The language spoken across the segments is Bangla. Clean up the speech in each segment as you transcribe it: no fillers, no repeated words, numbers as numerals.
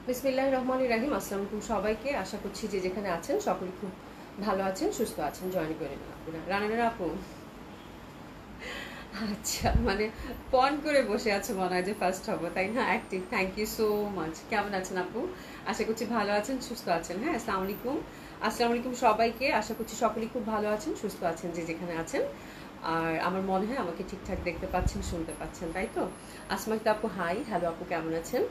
বিসমিল্লাহির রহমানির রহিম। আসসালামু আলাইকুম সবাইকে। আশা করছি যে যেখানে আছেন সকলে খুব ভালো আছেন, সুস্থ আছেন। জয়েন করে নিন আপনারা। রানারা আপু, আচ্ছা মানে পন করে বসে আছে মনে হয় যে ফার্স্ট হবো, তাই না? Active. Thank you so much. কেমন আছেন আপু? আশা করছি ভালো আছেন, সুস্থ আছেন। হ্যাঁ, আসসালামু আলাইকুম। আসসালামু আলাইকুম সবাইকে। আশা করছি সকলেই খুব ভালো আছেন, সুস্থ আছেন যে যেখানে আছেন। আর আমার মনে হয় আমাকে ঠিকঠাক দেখতে পাচ্ছেন, শুনতে পাচ্ছেন, তাই তো? আসমাইতা আপু হাই। হ্যালো আপু, কেমন আছেন?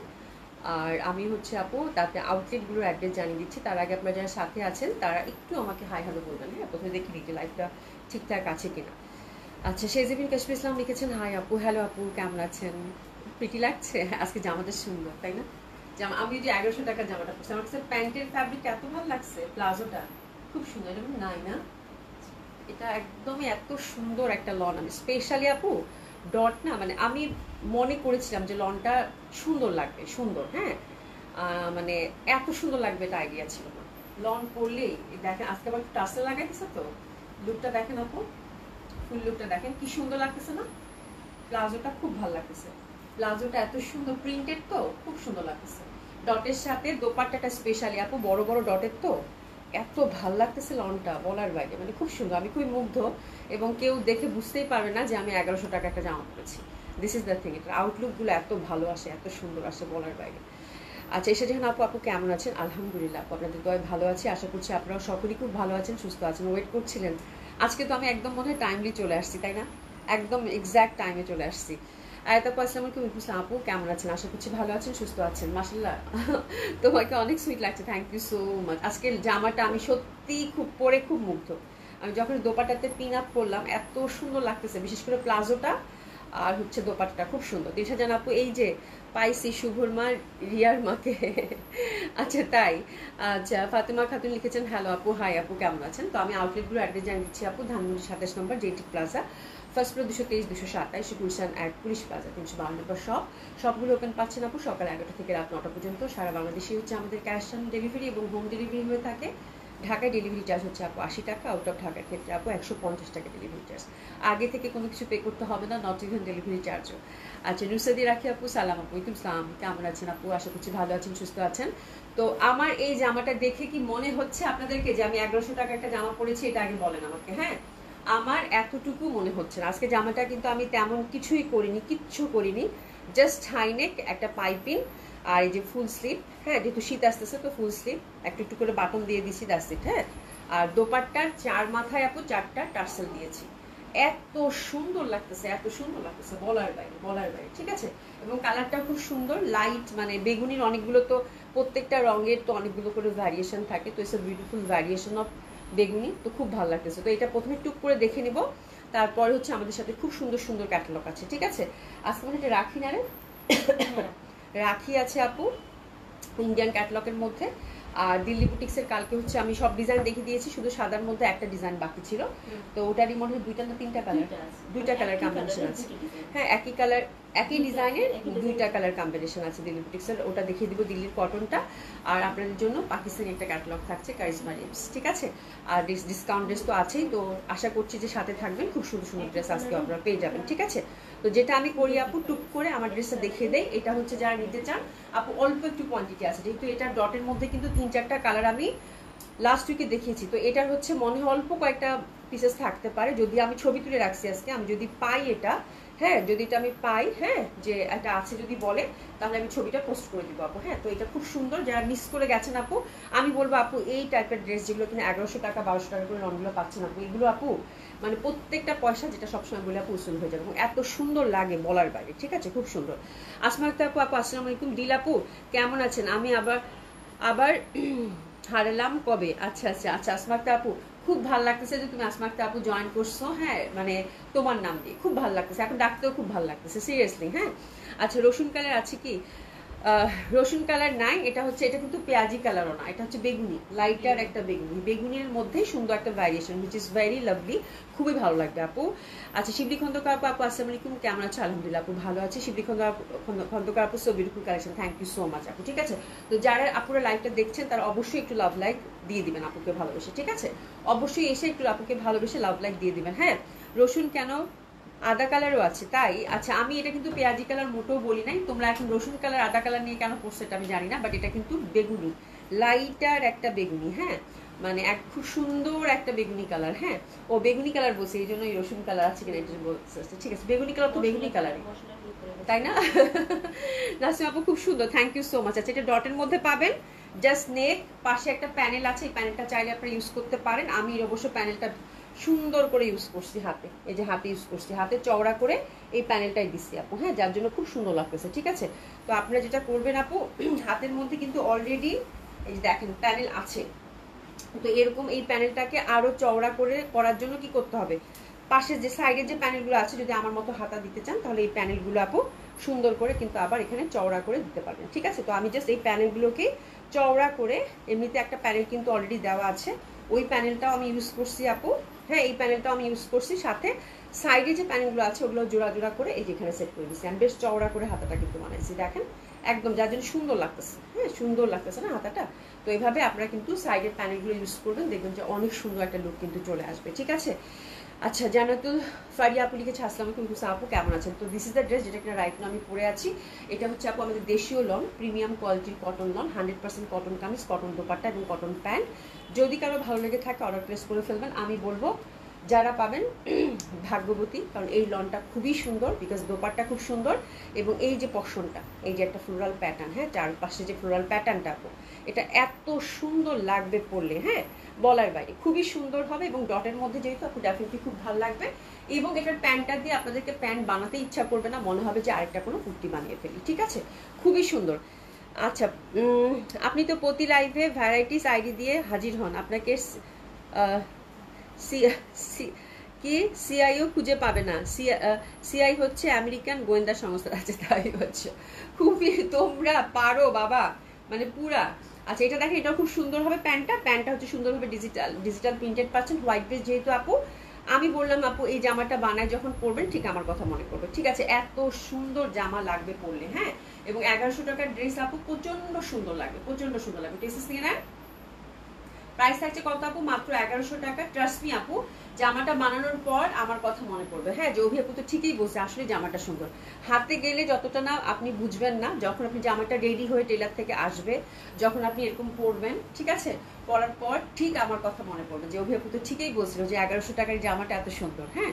আর আমি হচ্ছে আপু তাতে আউটলেটগুলোর অ্যাড্রেস জানিয়ে দিচ্ছি। তার আগে আপনারা যারা সাথে আছেন তারা একটু আমাকে হাই হ্যালো বলবেন। হ্যাঁ, প্রথমে দেখি দিতে লাইফটা ঠিকঠাক আছে কিনা। আচ্ছা, শেজিবিন কাশ্মীর ইসলাম লিখেছেন হাই আপু। হ্যালো আপু, কেমন আছেন? প্রিটি লাগছে আজকে জামাটা, সুন্দর তাই না? জামা আমি যে 1100 টাকা জামাটা পরছি, আমার কাছে প্যান্টের ফ্যাব্রিক এত ভালো লাগছে, প্লাজোটা খুব সুন্দর। এটা নাই না, এটা একদমই এত সুন্দর একটা লন। আমি স্পেশালি আপু ডট না, মানে আমি মনে করেছিলাম যে লনটা সুন্দর লাগবে, সুন্দর। হ্যাঁ, মানে এত সুন্দর লাগবে এটা আইডিয়া ছিল না। লন পরলেই দেখেন, আজকে আবার টাসেল লাগাইতেছে তো, লুকটা দেখেন আপু, ফুল লুকটা দেখেন কি সুন্দর লাগতেছে না? প্লাজোটা খুব ভালো লাগতেছে, প্লাজোটা এত সুন্দর প্রিন্টেড তো খুব সুন্দর লাগতেছে। ডটের সাথে দোপাট্টাটা স্পেশালি আপু বড় বড় ডটের তো এত ভাল লাগতেছে লনটা, বলার বাইরে। মানে খুব সুন্দর, আমি খুবই মুগ্ধ। এবং কেউ দেখে বুঝতেই পারবে না যে আমি 1100 টাকা একটা জামা পরেছি। দিস ইজ দ্য থিং, এটার আউটলুকগুলো এত ভালো আসে, এত সুন্দর আসে, বলার বাইরে। আচ্ছা, এসে যখন আপু, আপু কেমন আছেন? আলহামদুলিল্লাহ আপু, আপনাদের দয় ভালো আছি। আশা করছি আপনারা সকলেই খুব ভালো আছেন, সুস্থ আছেন। ওয়েট করছিলেন আজকে তো আমি একদম মনে হয় টাইমলি চলে আসছি, তাই না? একদম এক্স্যাক্ট টাইমে চলে আসছি। আয়তা আপু আসসালামু আলাইকুম। ইসলাম আপু কেমন আছেন? আশা করছি ভালো আছেন, সুস্থ আছেন। মাশাআল্লাহ, তোমাকে অনেক সুইট লাগছে, থ্যাংক ইউ সো মাচ। আজকের জামাটা আমি সত্যি খুব পরে খুব মুগ্ধ। আমি যখন দোপাটাতে পিন আপ করলাম এত সুন্দর লাগতেছে, বিশেষ করে প্লাজোটা আর হচ্ছে দোপাট্টাটা খুব সুন্দর। দিশা জান আপু, এই যে পাইছি শুভর মা, রিয়ার মাকে। আচ্ছা তাই। আচ্ছা, ফাতেমা খাতুন লিখেছেন হ্যালো আপু, হাই আপু, কেমন আছেন? তো আমি আউটলেটগুলো অ্যাড্রেস জানিয়ে দিচ্ছি আপু। ধানমন্ডি 27 নম্বর JT plaza, first floor 223, 227, Gulshan এক পুলিশ প্লাজা 352 নম্বর শপ। সবগুলো ওপেন পাচ্ছেন আপু সকাল 11টা থেকে রাত 9টা পর্যন্ত। সারা বাংলাদেশে হচ্ছে আমাদের ক্যাশ অন ডেলিভারি এবং হোম ডেলিভারি হয়ে থাকে। ঢাকায় ডেলিভারি চার্জ হচ্ছে আপু 80 টাকা, আউট অফ ঢাকার ক্ষেত্রে আপু 150 টাকা ডেলিভারি চার্জ। আগে থেকে কোনো কিছু পে করতে হবে না, নট ইভেন ডেলিভারি চার্জও। আচ্ছা, নুসাদি রাখি আপু, সালাম আপু। ওয়ালাইকুম সালাম, কেমন আছেন আপু? আশা করছি ভালো আছেন, সুস্থ আছেন। তো আমার এই জামাটা দেখে কি মনে হচ্ছে আপনাদেরকে যে আমি 1100 টাকা একটা জামা পরেছি? এটা আগে বলেন আমাকে। হ্যাঁ, আমার এতটুকু মনে হচ্ছে না। আজকে জামাটা কিন্তু আমি তেমন কিছুই করিনি, কিচ্ছু করিনি। জাস্ট হাইনেক, একটা পাইপিং, আর এই যে ফুল স্লিভ। হ্যাঁ, যেহেতু শীত আসতেছে তো ফুল স্লিভ, একটু একটু করে বাটন দিয়ে দিছি, দ্যাটস ইট। হ্যাঁ, আর দোপাট্টার 4 মাথায় আপু 4টা টার্সেল দিয়েছি। এত সুন্দর লাগতেছে, এত সুন্দর লাগতেছে, বলার বাইরে, বলার বাইরে। ঠিক আছে, এবং কালারটা খুব সুন্দর, লাইট, মানে বেগুনির অনেকগুলো তো, প্রত্যেকটা রঙের তো অনেকগুলো করে ভ্যারিয়েশন থাকে, তো it's a beautiful variation of বেগুনি। তো খুব ভালো লাগতেছে। তো এটা প্রথমে টুক করে দেখে নিব, তারপরে হচ্ছে আমাদের সাথে খুব সুন্দর সুন্দর ক্যাটালগ আছে। ঠিক আছে, আজকে মানে এটা রাখি না রে, রাখি আছে আপু ইন্ডিয়ান ক্যাটালগের মধ্যে। আর দিল্লি বুটিক্সের কালকে হচ্ছে আমি সব ডিজাইন দেখিয়ে দিয়েছি, শুধু সাদার মধ্যে একটা ডিজাইন বাকি ছিল। তো ওটারই মনে হয় 2টা না 3টা কালার, 2টা কালার কম্বিনেশন আছে। হ্যাঁ, একই কালার, একই ডিজাইনের 2টা কালার কম্বিনেশন আছে দিল্লি বুটিক্সের। ওটা দেখিয়ে দিব, দিল্লির কটনটা। আর আপনাদের জন্য পাকিস্তানি একটা ক্যাটালগ থাকছে, কারিজমা লিপস। ঠিক আছে, আর ডিসকাউন্ট ড্রেস তো আছেই। তো আশা করছি যে সাথে থাকবেন, খুব সুন্দর সুন্দর ড্রেস আজকে আপনারা পেয়ে যাবেন। ঠিক আছে, তো যেটা আমি করি আপু, টুক করে আমার ড্রেসটা দেখিয়ে দেই। এটা হচ্ছে যারা নিতে চান আপু, অল্প একটু কোয়ান্টিটি আছে, যেহেতু এটা ডটের মধ্যে কিন্তু 3-4টা কালার আমি লাস্ট উইকে দেখিয়েছি। তো এটার হচ্ছে মনে হয় অল্প কয়েকটা পিসেস থাকতে পারে, যদি আমি ছবি তুলে রাখছি আজকে। আমি যদি পাই এটা, হ্যাঁ, যদি এটা আমি পাই, হ্যাঁ, যে এটা আছে যদি বলে, তাহলে আমি ছবিটা পোস্ট করে দিব আপু। হ্যাঁ, তো এটা খুব সুন্দর, যারা মিস করে গেছেন আপু, আমি বলবো আপু এই টাইপের ড্রেস যেগুলো কিনা 1100 টাকা 1200 টাকা করে লনগুলো পাচ্ছেন আপু, এগুলো আপু মানে প্রত্যেকটা পয়সা যেটা সবসময় বলে আপু উসুল হয়ে যাবে, এবং এত সুন্দর লাগে বলার বাইরে। ঠিক আছে, খুব সুন্দর। আসমা আক্তার আপু, আপু আসসালামু আলাইকুম। দিল আপু কেমন আছেন? আমি আবার আবার হারালাম কবে? আচ্ছা আচ্ছা আচ্ছা, আসমা আক্তার আপু খুব ভালো লাগতেছে যে তুমি আসমা আক্তার আপু জয়েন করছো। হ্যাঁ, মানে তোমার নাম দিয়ে খুব ভালো লাগতেছে, এখন ডাকতেও খুব ভালো লাগতেছে, সিরিয়াসলি। হ্যাঁ, আচ্ছা, রসুন কালার আছে কি? রসুন কালার নাই, এটা হচ্ছে, এটা কিন্তু পেঁয়াজি কালারও না, এটা হচ্ছে বেগুনি, লাইটার একটা বেগুনি, বেগুনির মধ্যে সুন্দর একটা variation, which is very lovely, খুবই ভালো লাগবে আপু। আচ্ছা, শিবলি খন্দকার আপু, আপু আসসালামু আলাইকুম, কেমন আছে? আলহামদুলিল্লাহ আপু ভালো আছে। শিবলি খন্দকার আপু, so beautiful collection, thank you so much আপু। ঠিক আছে, তো যারা আপুরা লাইভটা দেখছেন তারা অবশ্যই একটু লাভ লাইক দিয়ে দিবেন আপুকে ভালোবেসে। ঠিক আছে, অবশ্যই এসে একটু আপুকে ভালোবেসে লাভ লাইক দিয়ে দিবেন। হ্যাঁ, রসুন কেন আদা কালারও আছে তাই? আচ্ছা, আমি এটা কিন্তু পেঁয়াজি কালার মোটেও বলি নাই। তোমরা এখন রসুন কালার আদা কালার নিয়ে কেন পড়ছো এটা আমি জানি না, বাট এটা কিন্তু বেগুনি, লাইটার একটা বেগুনি। হ্যাঁ, মানে এক খুব সুন্দর একটা বেগুনি কালার। হ্যাঁ, ও বেগুনি কালার বলছে, এই জন্য রসুন কালার আছে কিনা এটা বলছে। ঠিক আছে, বেগুনি কালার তো বেগুনি কালারই, তাই না? নাসিম আপু খুব সুন্দর, থ্যাংক ইউ সো মাচ। আচ্ছা, এটা ডটের মধ্যে পাবেন, জাস্ট নেক, পাশে একটা প্যানেল আছে, এই প্যানেলটা চাইলে আপনারা ইউজ করতে পারেন। আমি অবশ্য প্যানেলটা সুন্দর করে ইউজ করছি হাতে, এই যে হাতে ইউজ করছি, হাতে চওড়া করে এই প্যানেলটাই দিচ্ছি আপু। হ্যাঁ, যার জন্য খুব সুন্দর লাগতেছে। ঠিক আছে, তো আপনারা যেটা করবেন আপু, হাতের মধ্যে কিন্তু অলরেডি এই যে দেখেন প্যানেল আছে, তো এরকম এই প্যানেলটাকে আরো চওড়া করে করার জন্য কি করতে হবে, পাশে যে সাইডের যে প্যানেলগুলো আছে, যদি আমার মতো হাতা দিতে চান তাহলে এই প্যানেলগুলো আপু সুন্দর করে কিন্তু আবার এখানে চওড়া করে দিতে পারবেন। ঠিক আছে, তো আমি জাস্ট এই প্যানেলগুলোকে চওড়া করে, এমনিতে একটা প্যানেল কিন্তু অলরেডি দেওয়া আছে, ওই প্যানেলটাও আমি ইউজ করছি আপু। হ্যাঁ, এই প্যানেলটাও আমি ইউজ করছি, সাথে সাইডে যে প্যানেলগুলো আছে ওগুলো জোড়া জোড়া করে এই যেখানে সেট করে দিচ্ছি। আমি বেশ চওড়া করে হাতাটা কিন্তু বানাইছি, দেখেন একদম, যার জন্য সুন্দর লাগতেছে। হ্যাঁ, সুন্দর লাগতেছে না হাতাটা? তো এইভাবে আপনারা কিন্তু সাইডের প্যানেলগুলো ইউজ করবেন, দেখবেন যে অনেক সুন্দর একটা লুক কিন্তু চলে আসবে। ঠিক আছে, আচ্ছা, জান্নাতুল ফারিয়া আপু লিখেছে আসসালামু আলাইকুম হুসা আপু, কেমন আছেন? তো দিস ইজ দ্য ড্রেস যেটা কিনা রাইট নাও আমি পরে আছি। এটা হচ্ছে আপু আমাদের দেশীয় লন, প্রিমিয়াম কোয়ালিটির cotton loan, 100% cotton kameez, cotton dupatta এবং কটন প্যান্ট। যদি কারো ভালো লেগে থাকে অর্ডার প্লেস করে ফেলবেন। আমি বলবো যারা পাবেন ভাগ্যবতী, কারণ এই লনটা খুবই সুন্দর, বিকজ দোপাট্টা খুব সুন্দর, এবং এই যে পশনটা, এই যে একটা ফ্লোরাল প্যাটার্ন, হ্যাঁ, চারপাশে যে ফ্লোরাল প্যাটার্নটা আপু, এটা এত সুন্দর লাগবে পরলে, হ্যাঁ, বলার বাইরে, খুবই সুন্দর হবে। এবং ডটের মধ্যে যেহেতু আপু ডেফিনেটলি খুব ভালো লাগবে, এবং এটার প্যান্টটা দিয়ে আপনাদেরকে প্যান্ট বানাতে ইচ্ছা করবে না, মনে হবে যে আরেকটা কোনো কুর্তি বানিয়ে ফেলি। ঠিক আছে, খুবই সুন্দর। আচ্ছা, আপনি তো প্রতি লাইভে ভ্যারাইটিস আইডি দিয়ে হাজির হন, আপনাকে কি সিআইও খুঁজে পাবে না? সিআই হচ্ছে আমেরিকান গোয়েন্দা সংস্থা। আছে, তাই হচ্ছে, খুবই তোমরা পারো বাবা, মানে পুরা। আচ্ছা, এটা দেখেন, এটা খুব সুন্দর হবে প্যান্টটা হচ্ছে সুন্দর হবে, ডিজিটাল প্রিন্টেড পাচ্ছেন, হোয়াইট ড্রেস যেহেতু আপু। আমি বললাম আপু এই জামাটা বানায় যখন পরবেন ঠিক আমার কথা মনে করবে। ঠিক আছে, এত সুন্দর জামা লাগবে পরলে। হ্যাঁ, এবং 1100 টাকার ড্রেস আপু, প্রচন্ড সুন্দর লাগবে, প্রচন্ড সুন্দর লাগবে। টেসিস নিয়ে নেন, প্রাইস থাকছে কত আপু? মাত্র 1100 টাকা। ট্রাস্ট মি আপু, জামাটা বানানোর পর আমার কথা মনে পড়বে। হ্যাঁ, যে অভি আপু তো ঠিকই বলছে, আসলে জামাটা সুন্দর। হাতে গেলে যতটা না আপনি বুঝবেন না, যখন আপনি জামাটা রেডি হয়ে টেলার থেকে আসবে, যখন আপনি এরকম পরবেন, ঠিক আছে, পরার পর ঠিক আমার কথা মনে পড়বে যে অভি আপু তো ঠিকই বলছিল যে 1100 টাকার জামাটা এত সুন্দর। হ্যাঁ,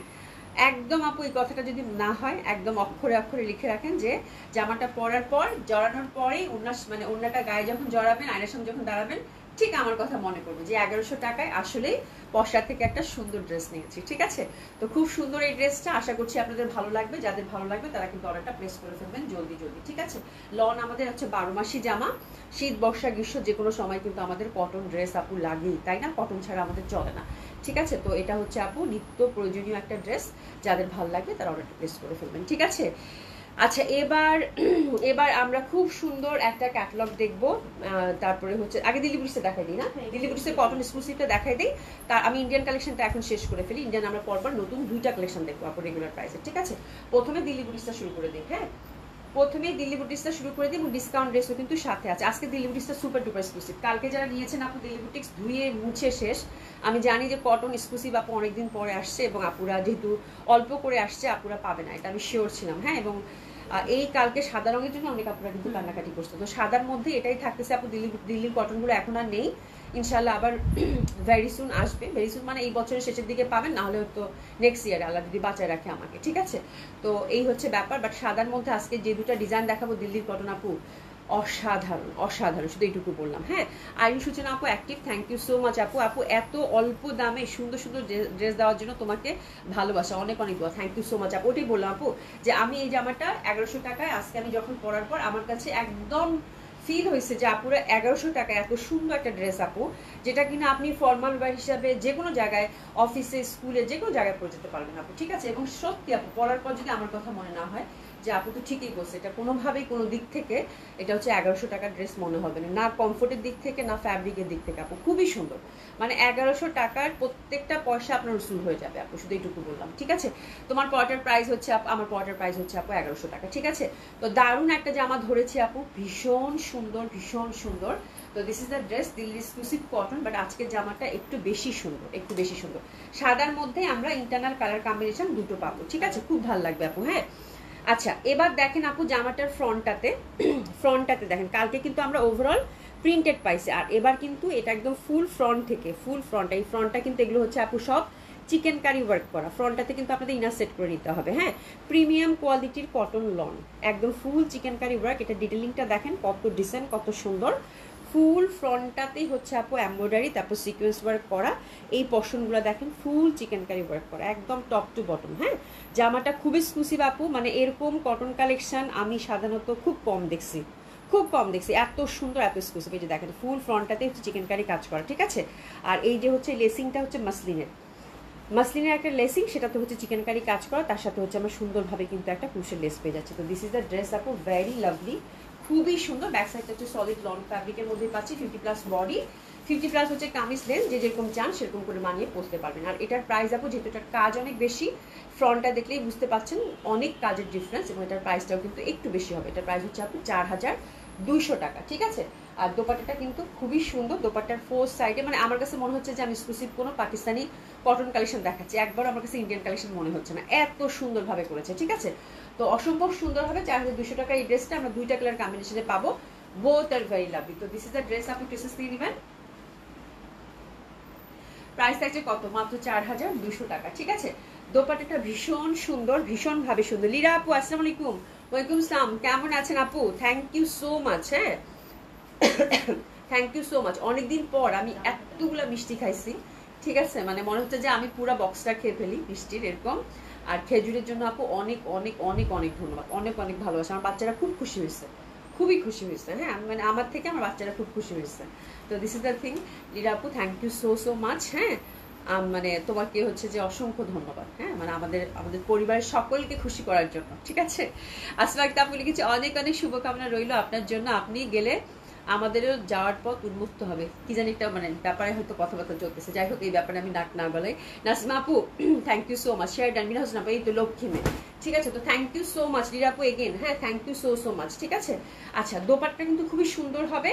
একদম আপু এই কথাটা যদি না হয়, একদম অক্ষরে অক্ষরে লিখে রাখেন যে জামাটা পরার পর, জড়ানোর পরেই মানে ওড়নাটা গায়ে যখন জড়াবেন, আয়নার সামনে যখন দাঁড়াবেন, ঠিক আমার কথা মনে করবে যে 1100 টাকায় আসলেই পশা থেকে একটা সুন্দর ড্রেস নিয়েছি। ঠিক আছে, তো খুব সুন্দর এই ড্রেসটা, আশা করছি আপনাদের ভালো লাগবে। যাদের ভালো লাগবে তারা কিন্তু অর্ডারটা প্লেস করে ফেলবেন জলদি জলদি। ঠিক আছে, লন আমাদের হচ্ছে 12 মাসি জামা, শীত বর্ষা গ্রীষ্ম যে কোনো সময় কিন্তু আমাদের কটন ড্রেস আপু লাগেই, তাই না? কটন ছাড়া আমাদের চলে না। ঠিক আছে, তো এটা হচ্ছে আপু নিত্য প্রয়োজনীয় একটা ড্রেস, যাদের ভালো লাগবে তারা অর্ডারটা প্লেস করে ফেলবেন। ঠিক আছে, আচ্ছা, এবার আমরা খুব সুন্দর একটা ক্যাটালগ দেখবো। তারপরে হচ্ছে আগে দিল্লি বুটিক্সে দেখাই দিই না, দিল্লি বুটিক্সের কটন এক্সক্লুসিভটা দেখাই দিই, তার আমি ইন্ডিয়ান কালেকশনটা এখন শেষ করে ফেলি। ইন্ডিয়ান আমরা পরপর নতুন 2টা কালেকশন দেখবো আপু রেগুলার প্রাইসে। ঠিক আছে, প্রথমে দিল্লি বুটিক্সটা শুরু করে দিই। হ্যাঁ, প্রথমে দিল্লি বুটিক্সটা শুরু করে দিই, এবং ডিসকাউন্ট ড্রেসও কিন্তু সাথে আছে। আজকে দিল্লি বুটিক্সটা সুপার ডুপার এক্সক্লুসিভ। কালকে যারা নিয়েছেন আপু দিল্লি বুটিক্স ধুয়ে মুছে শেষ। আমি জানি যে কটন এক্সক্লুসিভ আপু অনেকদিন পরে আসছে, এবং আপুরা যেহেতু অল্প করে আসছে, আপুরা পাবে না, এটা আমি শিওর ছিলাম। হ্যাঁ, এবং এই কালকে সাদা রঙের জন্য অনেক আপুরা কিন্তু কান্নাকাটি করছে, তো সাদার মধ্যে এটাই থাকতেছে আপু। দিল্লির কটনগুলো এখন আর নেই, ইনশাল্লাহ আবার ভেরি সুন আসবে। ভেরি সুন মানে এই বছরের শেষের দিকে পাবেন, না হলে তো নেক্সট ইয়ারে আল্লাহ যদি বাঁচায় রাখে আমাকে। ঠিক আছে, তো এই হচ্ছে ব্যাপার। বাট সাদার মধ্যে আজকে যে দুটা ডিজাইন দেখাবো দিল্লির কটন আপু, অসাধারণ অসাধারণ, শুধু এইটুকু বললাম। হ্যাঁ, আইন সূচনা আপু active, thank you so much আপু। আপু এত অল্প দামে সুন্দর সুন্দর ড্রেস দেওয়ার জন্য তোমাকে ভালোবাসা, অনেক অনেক দোয়া, থ্যাংক ইউ সো মাচ আপু। ওটাই বললাম আপু যে আমি এই জামাটা 1100 টাকায় আজকে আমি যখন পরার পর আমার কাছে একদম ফিল হয়েছে যে আপুরা 1100 টাকায় এত সুন্দর একটা ড্রেস আপু, যেটা কিনা আপনি ফর্মাল ওয়্যার হিসাবে যে কোনো জায়গায়, অফিসে, স্কুলে, যে কোনো জায়গায় পরে যেতে পারবেন আপু। ঠিক আছে, এবং সত্যি আপু পরার পর যদি আমার কথা মনে না হয় যে আপু তো ঠিকই বলছে, এটা কোনোভাবেই কোনো দিক থেকে এটা হচ্ছে 1100 টাকার ড্রেস মনে হবে না, না কমফোর্টের দিক থেকে না ফ্যাব্রিকের দিক থেকে আপু, খুবই সুন্দর। মানে 1100 টাকার প্রত্যেকটা পয়সা আপনার উসুল হয়ে যাবে আপু, শুধু এইটুকু বললাম। ঠিক আছে, তোমার পরাটার প্রাইস হচ্ছে আমার পরাটার প্রাইস হচ্ছে আপু 1100 টাকা। ঠিক আছে, তো দারুণ একটা জামা ধরেছি আপু, ভীষণ সুন্দর, ভীষণ সুন্দর। তো this is the dress, Delhi exclusive cotton, but আজকের জামাটা একটু বেশি সুন্দর, একটু বেশি সুন্দর। সাদার মধ্যে আমরা ইন্টারনাল কালার কম্বিনেশন দুটো পাবো, ঠিক আছে, খুব ভালো লাগবে আপু। হ্যাঁ আচ্ছা, এবার দেখেন আপু জামাটার ফ্রন্টটাতে দেখেন, কালকে কিন্তু আমরা ওভারঅল প্রিন্টেড পাইছি, আর এবার কিন্তু এটা একদম ফুল ফ্রন্ট থেকে, ফুল ফ্রন্ট, এই ফ্রন্টটা কিন্তু এগুলো হচ্ছে আপু সব চিকেন কারি ওয়ার্ক করা। ফ্রন্টটাতে কিন্তু আপনাদের ইনার সেট করে নিতে হবে। হ্যাঁ, প্রিমিয়াম কোয়ালিটির কটন লন, একদম ফুল চিকেন কারি ওয়ার্ক। এটা ডিটেলিংটা দেখেন কত ডিসেন্ট, কত সুন্দর। ফুল ফ্রন্টটাতেই হচ্ছে আপু এমব্রয়ডারি, তারপর সিকোয়েন্স ওয়ার্ক করা। এই পশনগুলো দেখেন ফুল চিকেন কারি ওয়ার্ক করা, একদম টপ টু বটম। হ্যাঁ, জামাটা খুব এক্সক্লুসিভ আপু, মানে এরকম কটন কালেকশন আমি সাধারণত খুব কম দেখছি, খুব কম দেখছি এত সুন্দর, এত এক্সক্লুসিভ। এই যে দেখেন ফুল ফ্রন্টটাতে হচ্ছে চিকেন কারি কাজ করা, ঠিক আছে। আর এই যে হচ্ছে লেসিংটা হচ্ছে মাসলিনের একটা লেসিং, সেটাতে হচ্ছে চিকেন কারি কাজ করা, তার সাথে হচ্ছে আমরা সুন্দরভাবে কিন্তু একটা কুশের লেস পেয়ে যাচ্ছে। তো দিস ইজ দ্য ড্রেস আপু, ভেরি লাভলি, খুবই সুন্দর। ব্যাক সাইডটা হচ্ছে সলিড লং ফ্যাব্রিকের মধ্যে পাচ্ছি, 50+ বডি, 50+ হচ্ছে কামিজ লেন্থ, যে যেরকম চান সেরকম করে মানিয়ে পরতে পারবেন। আর এটার প্রাইস আপু, যেহেতু এটার কাজ অনেক বেশি, ফ্রন্টটা দেখলেই বুঝতে পারছেন অনেক কাজের ডিফারেন্স, এবং এটার প্রাইসটাও কিন্তু একটু বেশি হবে। এটার প্রাইস হচ্ছে আপু 4200 টাকা, ঠিক আছে। আর দোপাট্টাটা কিন্তু খুবই সুন্দর, দোপাট্টার ফোর সাইডে, মানে আমার কাছে মনে হচ্ছে যে আমি এক্সক্লুসিভ কোনো পাকিস্তানি কটন কালেকশন দেখাচ্ছি, একবার আমার কাছে ইন্ডিয়ান কালেকশন মনে হচ্ছে না, এত সুন্দরভাবে করেছে, ঠিক আছে। তো অসম্ভব সুন্দর হবে। 4200 টাকা এই ড্রেসটা আমরা দুইটা কালার কম্বিনেশনে পাবো, বোথ আর ভেরি লাভলি। তো দিস ইজ দ্য ড্রেস, আপনি ট্রেসেস দিয়ে নেবেন। প্রাইস থাকছে কত, মাত্র 4200 টাকা, ঠিক আছে। দোপাট্টাটা ভীষণ সুন্দর, ভীষণভাবে সুন্দর। লীরা আপু আসসালামু আলাইকুম। ওয়ালাইকুম আসসালাম, কেমন আছেন আপু? Thank you so much. হ্যাঁ থ্যাংক ইউ সো মাচ। অনেকদিন পর আমি এতগুলা মিষ্টি খাইছি, ঠিক আছে, মানে মনে হচ্ছে যে আমি পুরো বক্সটা খেয়ে ফেলি মিষ্টির এরকম। আর খেজুরের জন্য আপু অনেক অনেক অনেক অনেক ধন্যবাদ, অনেক অনেক ভালোবাসা। আমার বাচ্চারা খুব খুশি হয়েছে, খুবই খুশি হয়েছে। হ্যাঁ, মানে আমার থেকে আমার বাচ্চারা খুব খুশি হয়েছে। তো this is the thing, Leera আপু, thank you so so much. হ্যাঁ, মানে তোমাকে হচ্ছে যে অসংখ্য ধন্যবাদ। হ্যাঁ, মানে আমাদের পরিবারের সকলকে খুশি করার জন্য, ঠিক আছে। আসলে আপু লিখেছি, অনেক অনেক শুভকামনা রইল আপনার জন্য, আপনি গেলে আমাদেরও যাওয়ার পথ উন্মুক্ত হবে। কি জানি একটা মানে ব্যাপারে হয়তো কথাবার্তা চলতেছে, যাই হোক এই ব্যাপারে আমি নাক না গলাই। নাসিমা আপু thank you so much. Share done Mina Hossain আপু, এই তো লক্ষ্মী মেয়ে, ঠিক আছে। তো thank you so much Leera আপু এগেন। হ্যাঁ, thank you so so much, ঠিক আছে। আচ্ছা, দোপাট্টা কিন্তু খুবই সুন্দর হবে,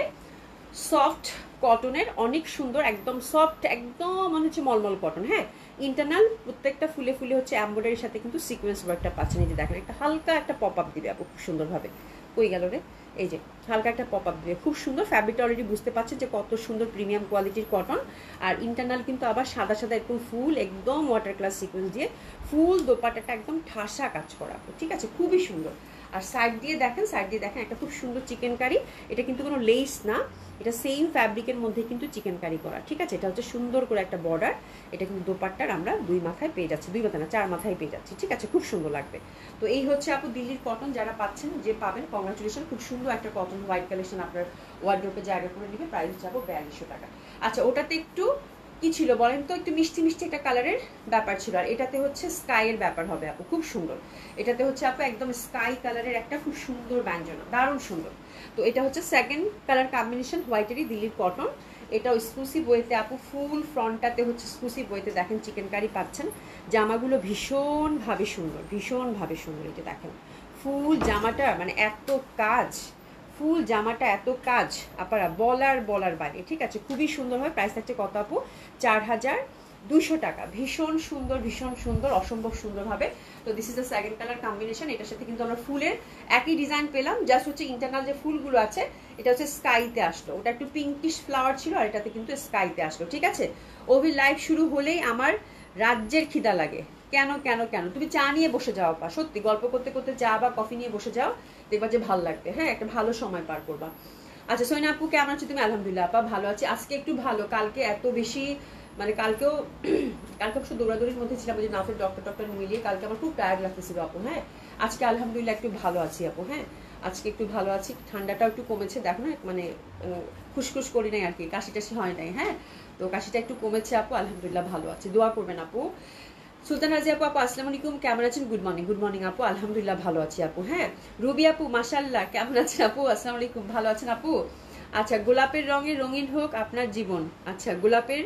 সফট কটনের, অনেক সুন্দর, একদম সফট, একদম মনে হচ্ছে মলমল কটন। হ্যাঁ, ইন্টারনাল প্রত্যেকটা ফুলে ফুলে হচ্ছে এমব্রয়ডারির সাথে কিন্তু সিকোয়েন্স ওয়ার্কটা পাচ্ছেন। এই যে দেখেন একটা হালকা একটা পপ আপ দিবে আপু খুব সুন্দরভাবে। কই গেল রে, এই যে হালকা একটা পপ আপ দিবে, খুব সুন্দর। ফ্যাব্রিকটা অলরেডি বুঝতে পারছেন যে কত সুন্দর প্রিমিয়াম কোয়ালিটির কটন। আর ইন্টারনাল কিন্তু আবার সাদা সাদা একদম ফুল, একদম ওয়াটার ক্লাস সিকোয়েন্স দিয়ে ফুল দোপাট্টাটা একদম ঠাসা কাজ করা, ঠিক আছে, খুবই সুন্দর। আর সাইড দিয়ে দেখেন, একটা খুব সুন্দর চিকেন কারি। এটা কিন্তু কোনো লেস না, এটা সেম ফ্যাব্রিকের মধ্যে কিন্তু চিকেন কারি করা, ঠিক আছে। এটা হচ্ছে সুন্দর করে একটা বর্ডার। এটা কিন্তু দোপাট্টার আমরা দুই মাথায় পেয়ে যাচ্ছি, দুই মাথা না 4 মাথায় পেয়ে যাচ্ছি, ঠিক আছে, খুব সুন্দর লাগবে। তো এই হচ্ছে আপু দিল্লির কটন, যারা পাচ্ছেন, যে পাবেন কংগ্রাচুলেশন। খুব সুন্দর একটা কটন হোয়াইট কালেকশন আপনার ওয়ার্ড্রোপে জায়গা করে নেবে। প্রাইস হচ্ছে আপু 4200 টাকা। আচ্ছা, ওটাতে একটু কি ছিল বলেন তো, একটু মিষ্টি মিষ্টি একটা কালারের ব্যাপার ছিল, আর এটাতে হচ্ছে স্কাইয়ের ব্যাপার হবে আপু, খুব সুন্দর। এটাতে হচ্ছে আপু একদম স্কাই কালারের একটা খুব সুন্দর ব্যঞ্জনা, দারুণ সুন্দর। তো এটা হচ্ছে সেকেন্ড কালার কম্বিনেশন, হোয়াইটেরই দিল্লির কটন। এটাও এক্সক্লুসিভ ওয়েতে আপু, ফুল ফ্রন্টটাতে হচ্ছে এক্সক্লুসিভ ওয়েতে দেখেন চিকেন কারি পাচ্ছেন। জামাগুলো ভীষণভাবে সুন্দর, ভীষণভাবে সুন্দর। এটা দেখেন ফুল জামাটা, মানে এত কাজ, ফুল জামাটা এত কাজ আপনারা বলার বাইরে, ঠিক আছে, খুবই সুন্দর হয়। প্রাইস থাকছে কত আপু, 4200 টাকা। ভীষণ সুন্দর, ভীষণ সুন্দর, অসম্ভব সুন্দর হবে। তো this is the second colour combination. এটার সাথে কিন্তু আমরা ফুলের একই ডিজাইন পেলাম, জাস্ট হচ্ছে ইন্টারনাল যে ফুলগুলো আছে এটা হচ্ছে স্কাইতে আসলো, ওটা একটু পিঙ্কিশ ফ্লাওয়ার ছিল, আর এটাতে কিন্তু স্কাইতে আসলো, ঠিক আছে। ওভি লাইভ শুরু হলেই আমার রাজ্যের খিদা লাগে। কেন কেন কেন, তুমি চা নিয়ে বসে যাও পা, সত্যি গল্প করতে করতে চা বা কফি নিয়ে বসে যাও, দেখবা যে ভালো লাগবে। হ্যাঁ, একটা ভালো সময় পার করবা। আচ্ছা সোনিয়া আপু কেমন আছো তুমি? আলহামদুলিল্লাহ আপা ভালো আছি। আজকে একটু ভালো, কালকে এত বেশি মানে কালকেও অবশ্য দৌড়াদৌড়ির মধ্যে ছিলাম, যে নাফের ডক্টর মিলিয়ে কালকে আমার খুব টায়ার্ড লাগতেছিল আপু। হ্যাঁ, আজকে আলহামদুলিল্লাহ একটু ভালো আছি আপু। হ্যাঁ, আজকে একটু ভালো আছি, ঠান্ডাটাও একটু কমেছে, দেখো না, মানে খুশখুশ করি নাই আর কি, কাশি টাশি হয় নাই। হ্যাঁ, তো কাশিটা একটু কমেছে আপু, আলহামদুলিল্লাহ ভালো আছে, দোয়া করবেন আপু। সুলতান রাজি আপু, আসসালামু আলাইকুম, কেমন আছেন? গুড মর্নিং আপু, আলহামদুলিল্লাহ ভালো আছি আপু। হ্যাঁ, রুবি আপু মাশাআল্লাহ, কেমন আছেন আপু? আসসালামু আলাইকুম, ভালো আছেন আপু? আচ্ছা, গোলাপের রঙে রঙিন হোক আপনার জীবন। আচ্ছা, গোলাপের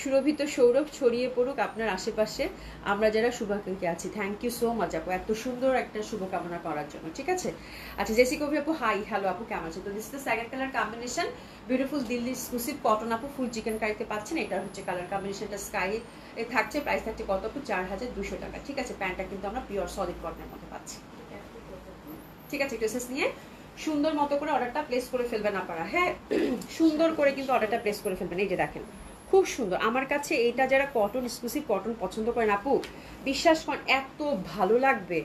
সুরভিত সৌরভ ছড়িয়ে পড়ুক আপনার আশেপাশে, আমরা যারা শুভাকাঙ্ক্ষী আছি। থ্যাংক ইউ সো মাচ আপু এত সুন্দর একটা শুভকামনা করার জন্য, ঠিক আছে। আচ্ছা জেসি কবি আপু হাই, হ্যালো আপু, কেমন আছে? তো this the second colour combination, beautiful Delhi exclusive cotton আপু, ফুল চিকেন কারিতে পাচ্ছেন। এটা হচ্ছে কালার কম্বিনেশনটা স্কাই এ থাকছে, প্রাইস থাকছে কত আপু? 4200 টাকা, ঠিক আছে। প্যান্টটা কিন্তু আমরা পিওর সলিড কটনের মধ্যে পাচ্ছি, ঠিক আছে। ড্রেসেস নিয়ে সুন্দর মতো করে অর্ডারটা প্লেস করে ফেলবেন আপনারা, হ্যাঁ সুন্দর করে কিন্তু অর্ডারটা প্লেস করে ফেলবেন। এই যে দেখেন খুব সুন্দর, আমার কাছে এইটা যারা কটন এক্সক্লুসিভ কটন পছন্দ করেন আপু, বিশ্বাস করেন এত ভালো লাগবে,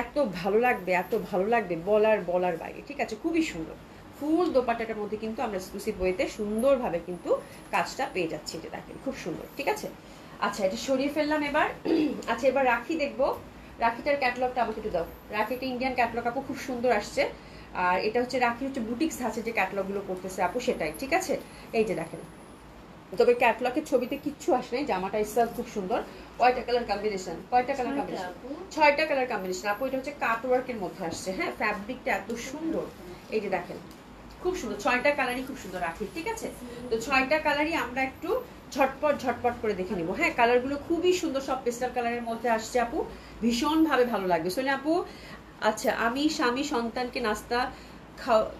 এত ভালো লাগবে, এত ভালো লাগবে বলার বাইরে, ঠিক আছে। খুবই সুন্দর ফুল দোপাট্টাটার মধ্যে কিন্তু আমরা এক্সক্লুসিভ ওয়েতে সুন্দরভাবে কিন্তু কাজটা পেয়ে যাচ্ছি, এটা দেখেন খুব সুন্দর, ঠিক আছে। আচ্ছা এটা সরিয়ে ফেললাম এবার। আচ্ছা এবার রাখি দেখবো, রাখিটার ক্যাটালগটা আমাকে একটু দাও। রাখি একটা ইন্ডিয়ান ক্যাটালগ আপু, খুব সুন্দর আসছে। আর এটা হচ্ছে রাখি হচ্ছে বুটিক্স আছে যে ক্যাটালগুলো করতেছে আপু, সেটাই, ঠিক আছে। এই যে দেখেন, তবে ক্যাটালগের ছবিতে কিচ্ছু আসে নাই, জামাটা স্টাইল খুব সুন্দর। কয়টা কালার কম্বিনেশন? কয়টা কালার কম্বিনেশন? 6টা কালার কম্বিনেশন আপু। এটা হচ্ছে কাটওয়ার্কের মধ্যে আসছে, হ্যাঁ ফ্যাব্রিকটা এত সুন্দর, এই যে দেখেন খুব সুন্দর। 6টা কালারই খুব সুন্দর রাখি, ঠিক আছে। তো 6টা কালারই আমরা একটু ঝটপট করে দেখে নিব, হ্যাঁ। কালারগুলো খুবই সুন্দর, সব পেস্টাল কালারের মধ্যে আসছে আপু, ভীষণভাবে ভালো লাগবে। সোনা আপু আচ্ছা আমি স্বামী সন্তানকে নাস্তা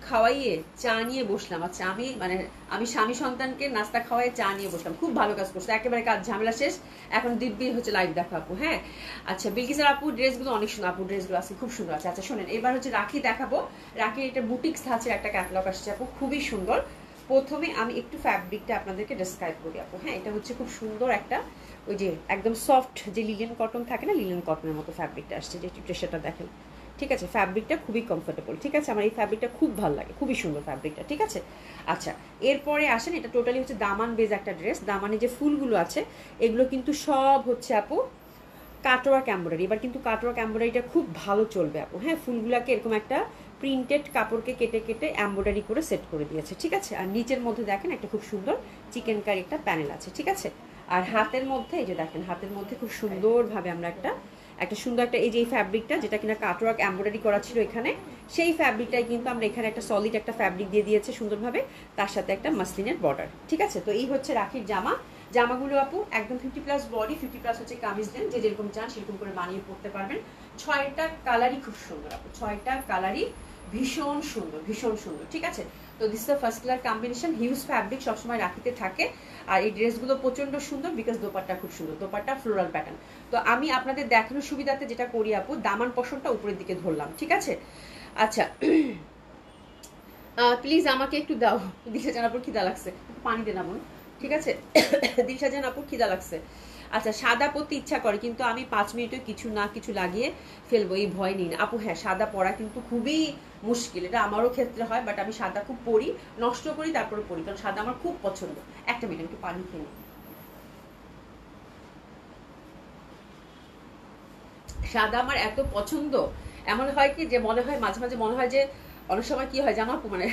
খাওয়াইয়ে চা নিয়ে বসলাম। আচ্ছা আমি স্বামী সন্তানকে নাস্তা খাওয়াইয়ে চা নিয়ে বসলাম, খুব ভালো কাজ করছে, একেবারে কাজ ঝামেলা শেষ, এখন দিব্যি হচ্ছে লাইভ দেখো আপু, হ্যাঁ। আচ্ছা বিলকিসের আপু ড্রেসগুলো অনেক সুন্দর আপু, ড্রেসগুলো আছে খুব সুন্দর আছে। আচ্ছা শোনেন এবার হচ্ছে রাখি দেখাবো। রাখির এটা বুটিক্স ধাঁচের একটা ক্যাটালগ আসছে আপু, খুবই সুন্দর। প্রথমে আমি একটু ফ্যাব্রিকটা আপনাদেরকে ডেসক্রাইব করি আপু, হ্যাঁ। এটা হচ্ছে খুব সুন্দর একটা ওই যে একদম সফট যে লিলেন কটন থাকে না, লিলেন কটনের মতো ফ্যাব্রিকটা আসছে, যে টেক্সচারটা দেখেন, ঠিক আছে। ফ্যাব্রিকটা খুবই কমফোর্টেবল, ঠিক আছে। আমার এই ফ্যাব্রিকটা খুব ভালো লাগে, খুবই সুন্দর ফ্যাব্রিকটা, ঠিক আছে। আচ্ছা এরপরে আসেন, এটা টোটালি হচ্ছে দামান বেজ একটা ড্রেস। দামানে যে ফুলগুলো আছে এগুলো কিন্তু সব হচ্ছে আপু কাটওয়ার্ক এমব্রয়ডারি। এবার কিন্তু কাটওয়ার্ক এমব্রয়ডারিটা খুব ভালো চলবে আপু, হ্যাঁ। ফুলগুলাকে এরকম একটা প্রিন্টেড কাপড়কে কেটে এমব্রয়ডারি করে সেট করে দিয়েছে, ঠিক আছে। আর নিচের মধ্যে দেখেন একটা খুব সুন্দর চিকেন কারি একটা প্যানেল আছে, ঠিক আছে। আর হাতের মধ্যে এই যে দেখেন, হাতের মধ্যে খুব সুন্দরভাবে আমরা একটা সুন্দর একটা এই যে এই ফ্যাব্রিকটা যেটা কিনা কাটওয়ার্ক এমব্রয়ডারি করা ছিল এখানে, সেই ফ্যাব্রিকটাই কিন্তু আমরা এখানে একটা সলিড একটা ফ্যাব্রিক দিয়ে দিয়েছে সুন্দরভাবে, তার সাথে একটা মাসলিনের বর্ডার, ঠিক আছে। তো এই হচ্ছে রাখির জামাগুলো আপু একদম 50+ বডি, 50+ হচ্ছে কামিজ দেন, যে যেরকম চান সেরকম করে বানিয়ে পড়তে পারবেন। 6টা কালারই খুব সুন্দর আপু, 6টা কালারই ভীষণ সুন্দর, ভীষণ সুন্দর, ঠিক আছে। তো this the first colour combination, huge fabric সবসময় রাখিতে থাকে। আর এই ড্রেসগুলো প্রচন্ড সুন্দর বিকজ দোপাট্টা খুব সুন্দর, দোপাট্টা ফ্লোরাল প্যাটার্ন। তো আমি আপনাদের দেখানোর সুবিধাতে যেটা করি আপু, দামান পশনটা উপরের দিকে ধরলাম, ঠিক আছে। আচ্ছা প্লিজ আমাকে একটু দাও, দিশা জানাপুর খিদা লাগছে, পানি দেন আমন, ঠিক আছে। দিশা জানাপুর খিদা লাগছে। আচ্ছা সাদা পরতে ইচ্ছা করে কিন্তু আমি 5 মিনিটে কিছু না কিছু লাগিয়ে ফেলবো, এই ভয় নেই আপু। হ্যাঁ সাদা পরা কিন্তু খুবই মুশকিল, এটা আমারও ক্ষেত্রে হয়, বাট আমি সাদা খুব পরি, নষ্ট করি তারপরে পরি, কারণ সাদা আমার খুব পছন্দ। একটা মিনিট একটু পানি খেয়ে নিই। সাদা আমার এত পছন্দ, এমন হয় কি যে মনে হয় মাঝে মাঝে মনে হয় যে অনেক সময় কি হয় জানো আপু, মানে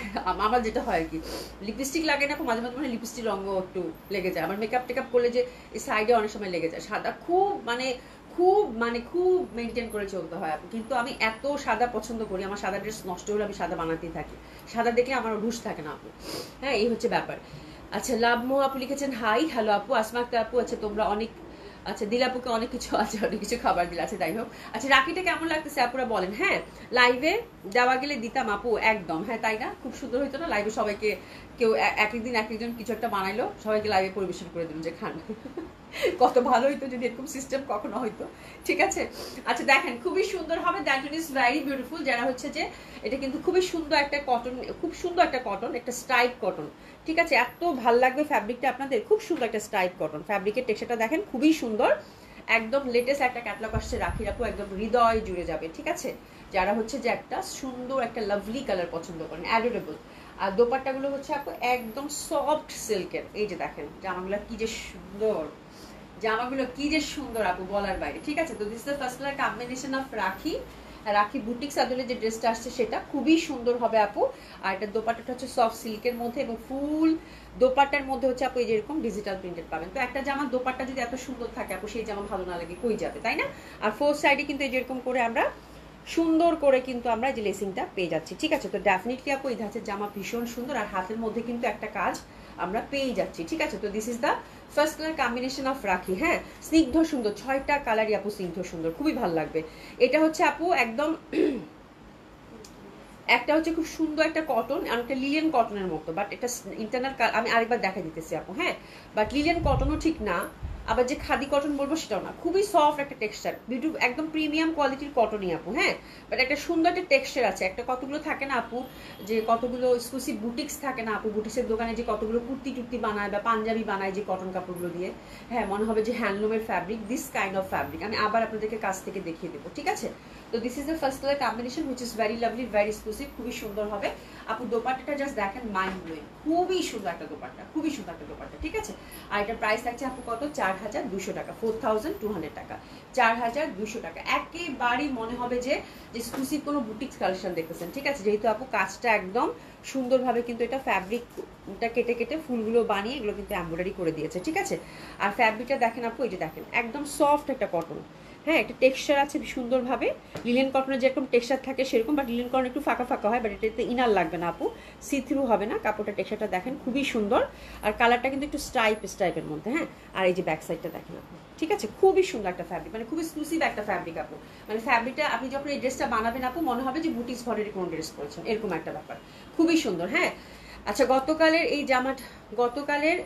আমার যেটা হয় আর কি, লিপস্টিক লাগে না, মাঝে মাঝে মানে লিপস্টিক রঙও একটু লেগে যায় আমার, মেকআপ টেকআপ করলে যে এই সাইডে অনেক সময় লেগে যায়। সাদা খুব মেনটেন করে চলতে হয় আপু, কিন্তু আমি এত সাদা পছন্দ করি, আমার সাদা ড্রেস নষ্ট হলে আমি সাদা বানাতেই থাকি, সাদা দেখলে আমার রুশ থাকে না আপু, হ্যাঁ এই হচ্ছে ব্যাপার। আচ্ছা লাভমো আপু লিখেছেন হাই, হ্যালো আপু। আসমা আক্তার আপু আচ্ছা তোমরা অনেক, আচ্ছা দিলাপুকে অনেক কিছু আছে, অনেক কিছু খাবার দিলে আছে, যাই হোক। আচ্ছা রাখিটা কেমন লাগতেছে আপুরা বলেন, হ্যাঁ লাইভে দেওয়া গেলে দিতাম আপু একদম, হ্যাঁ তাই না, খুব সুন্দর হইতো না লাইভে সবাইকে, কেউ এক একদিন এক একজন কিছু একটা বানাইলো, সবাইকে লাইভে পরিবেশন করে দিল যে খান, কত ভালো হইতো যদি এরকম সিস্টেম কখনো হইতো, ঠিক আছে। আচ্ছা দেখেন খুবই সুন্দর হবে, দ্যাট ইজ ভেরি বিউটিফুল। যারা হচ্ছে যে এটা কিন্তু খুবই সুন্দর একটা কটন, খুব সুন্দর একটা কটন, একটা স্ট্রাইপ কটন, ঠিক আছে। এত ভাল লাগবে ফ্যাব্রিকটা আপনাদের, খুব সুন্দর একটা স্ট্রাইপ কটন, ফ্যাব্রিকের টেক্সচারটা দেখেন খুবই সুন্দর, একদম লেটেস্ট একটা ক্যাটালগ আসছে রাখির আপু, একদম হৃদয় জুড়ে যাবে, ঠিক আছে। যারা হচ্ছে যে একটা সুন্দর একটা লাভলি কালার পছন্দ করেন, অ্যাডোরেবল। আর দোপাট্টাগুলো হচ্ছে আপু একদম সফট সিল্কের, এই যে দেখেন জামাগুলো কি যে সুন্দর, জামাগুলো কি যে সুন্দর আপু বলার বাইরে, ঠিক আছে। তো this is the first colour combination of রাখি। রাখি বুটিক্স আদলে যে ড্রেসটা আসছে সেটা খুবই সুন্দর হবে আপু। আর এটা দোপাট্টাটা হচ্ছে সফট সিল্কের মধ্যে এবং ফুল দোপাট্টার মধ্যে হচ্ছে আপু এই যেরকম ডিজিটাল প্রিন্টেড পাবেন। তো একটা জামার দোপাট্টা যদি এত সুন্দর থাকে আপু, সেই জামা ভালো না লাগে কই যাবে, তাই না। আর ফোর সাইডে কিন্তু এই যেরকম করে আমরা সুন্দর করে কিন্তু আমরা যে লেসিংটা পেয়ে যাচ্ছি, ঠিক আছে। তো ডেফিনেটলি আপু এই ধাঁচের জামা ভীষণ সুন্দর, আর হাতের মধ্যে কিন্তু একটা কাজ আমরা পেয়ে যাচ্ছি, ঠিক আছে। তো this is the first colour combination of রাখি, হ্যাঁ। স্নিগ্ধ সুন্দর, 6টা কালারই আপু স্নিগ্ধ সুন্দর, খুবই ভালো লাগবে। এটা হচ্ছে আপু একদম একটা হচ্ছে খুব সুন্দর একটা কটন, আর একটা লিলেন কটনের মতো, বাট এটা ইন্টারনাল আমি আরেকবার দেখা দিতেছি আপু, হ্যাঁ। বাট লিলেন কটনও ঠিক না, আবার যে খাদি কটন বলবো সেটাও না, খুবই সফট একটা টেক্সচার, একদম প্রিমিয়াম কোয়ালিটির কটনই আপু, হ্যাঁ। বাট একটা সুন্দর একটা টেক্সচার আছে। একটা কতগুলো থাকে না আপু, যে কতগুলো এক্সক্লুসিভ বুটিক্স থাকে না আপু, বুটিক্সের দোকানে যে কতগুলো কুর্তি টুর্তি বানায় বা পাঞ্জাবি বানায় যে কটন কাপড়গুলো দিয়ে, হ্যাঁ, মনে হবে যে হ্যান্ডলুমের fabric, this kind of fabric. আমি আবার আপনাদেরকে কাছ থেকে দেখিয়ে দেবো, ঠিক আছে। তো this is the first colour combination which is very lovely, very exclusive, খুবই সুন্দর হবে আপু। দোপাট্টাটা জাস্ট দেখেন, মাইন্ড ব্লোয়িং, খুবই সুন্দর একটা দোপাট্টা, খুবই সুন্দর একটা দোপাট্টা, ঠিক আছে। আর এটার প্রাইস থাকছে আপু কত, 4200 টাকা, 4200 টাকা, 4200 টাকা। একেবারেই মনে হবে যে এক্সক্লুসিভ কোনো বুটিক্স কালেকশন দেখতেছেন, ঠিক আছে। যেহেতু আপু কাজটা একদম সুন্দরভাবে কিন্তু এটা ফ্যাব্রিকটা কেটে কেটে ফুলগুলো বানিয়ে এগুলো কিন্তু এমব্রয়ডারি করে দিয়েছে, ঠিক আছে। আর ফ্যাব্রিকটা দেখেন আপু, এই যে দেখেন একদম সফট একটা কটন, হ্যাঁ। একটা টেক্সচার আছে সুন্দরভাবে, লিলেন কটনের যেরকম টেক্সচার থাকে সেরকম, বাট লিলেন কটন একটু ফাঁকা ফাঁকা হয়, বাট এটাতে ইনার লাগবে না আপু, সি থ্রু হবে না কাপড়টা। টেক্সচারটা দেখেন খুবই সুন্দর, আর কালারটা কিন্তু একটু স্ট্রাইপের মধ্যে, হ্যাঁ। আর এই যে ব্যাক সাইডটা দেখেন আপু, ঠিক আছে, খুবই সুন্দর একটা ফ্যাব্রিক, মানে খুবই এক্সক্লুসিভ একটা ফ্যাব্রিক আপু। মানে ফ্যাব্রিকটা আপনি যখন এই ড্রেসটা বানাবেন আপু, মনে হবে যে বুটিক্স ঘরের কোনো ড্রেস করেছেন, এরকম একটা ব্যাপার, খুবই সুন্দর, হ্যাঁ। আচ্ছা, গতকালের এই জামাটা, গতকালের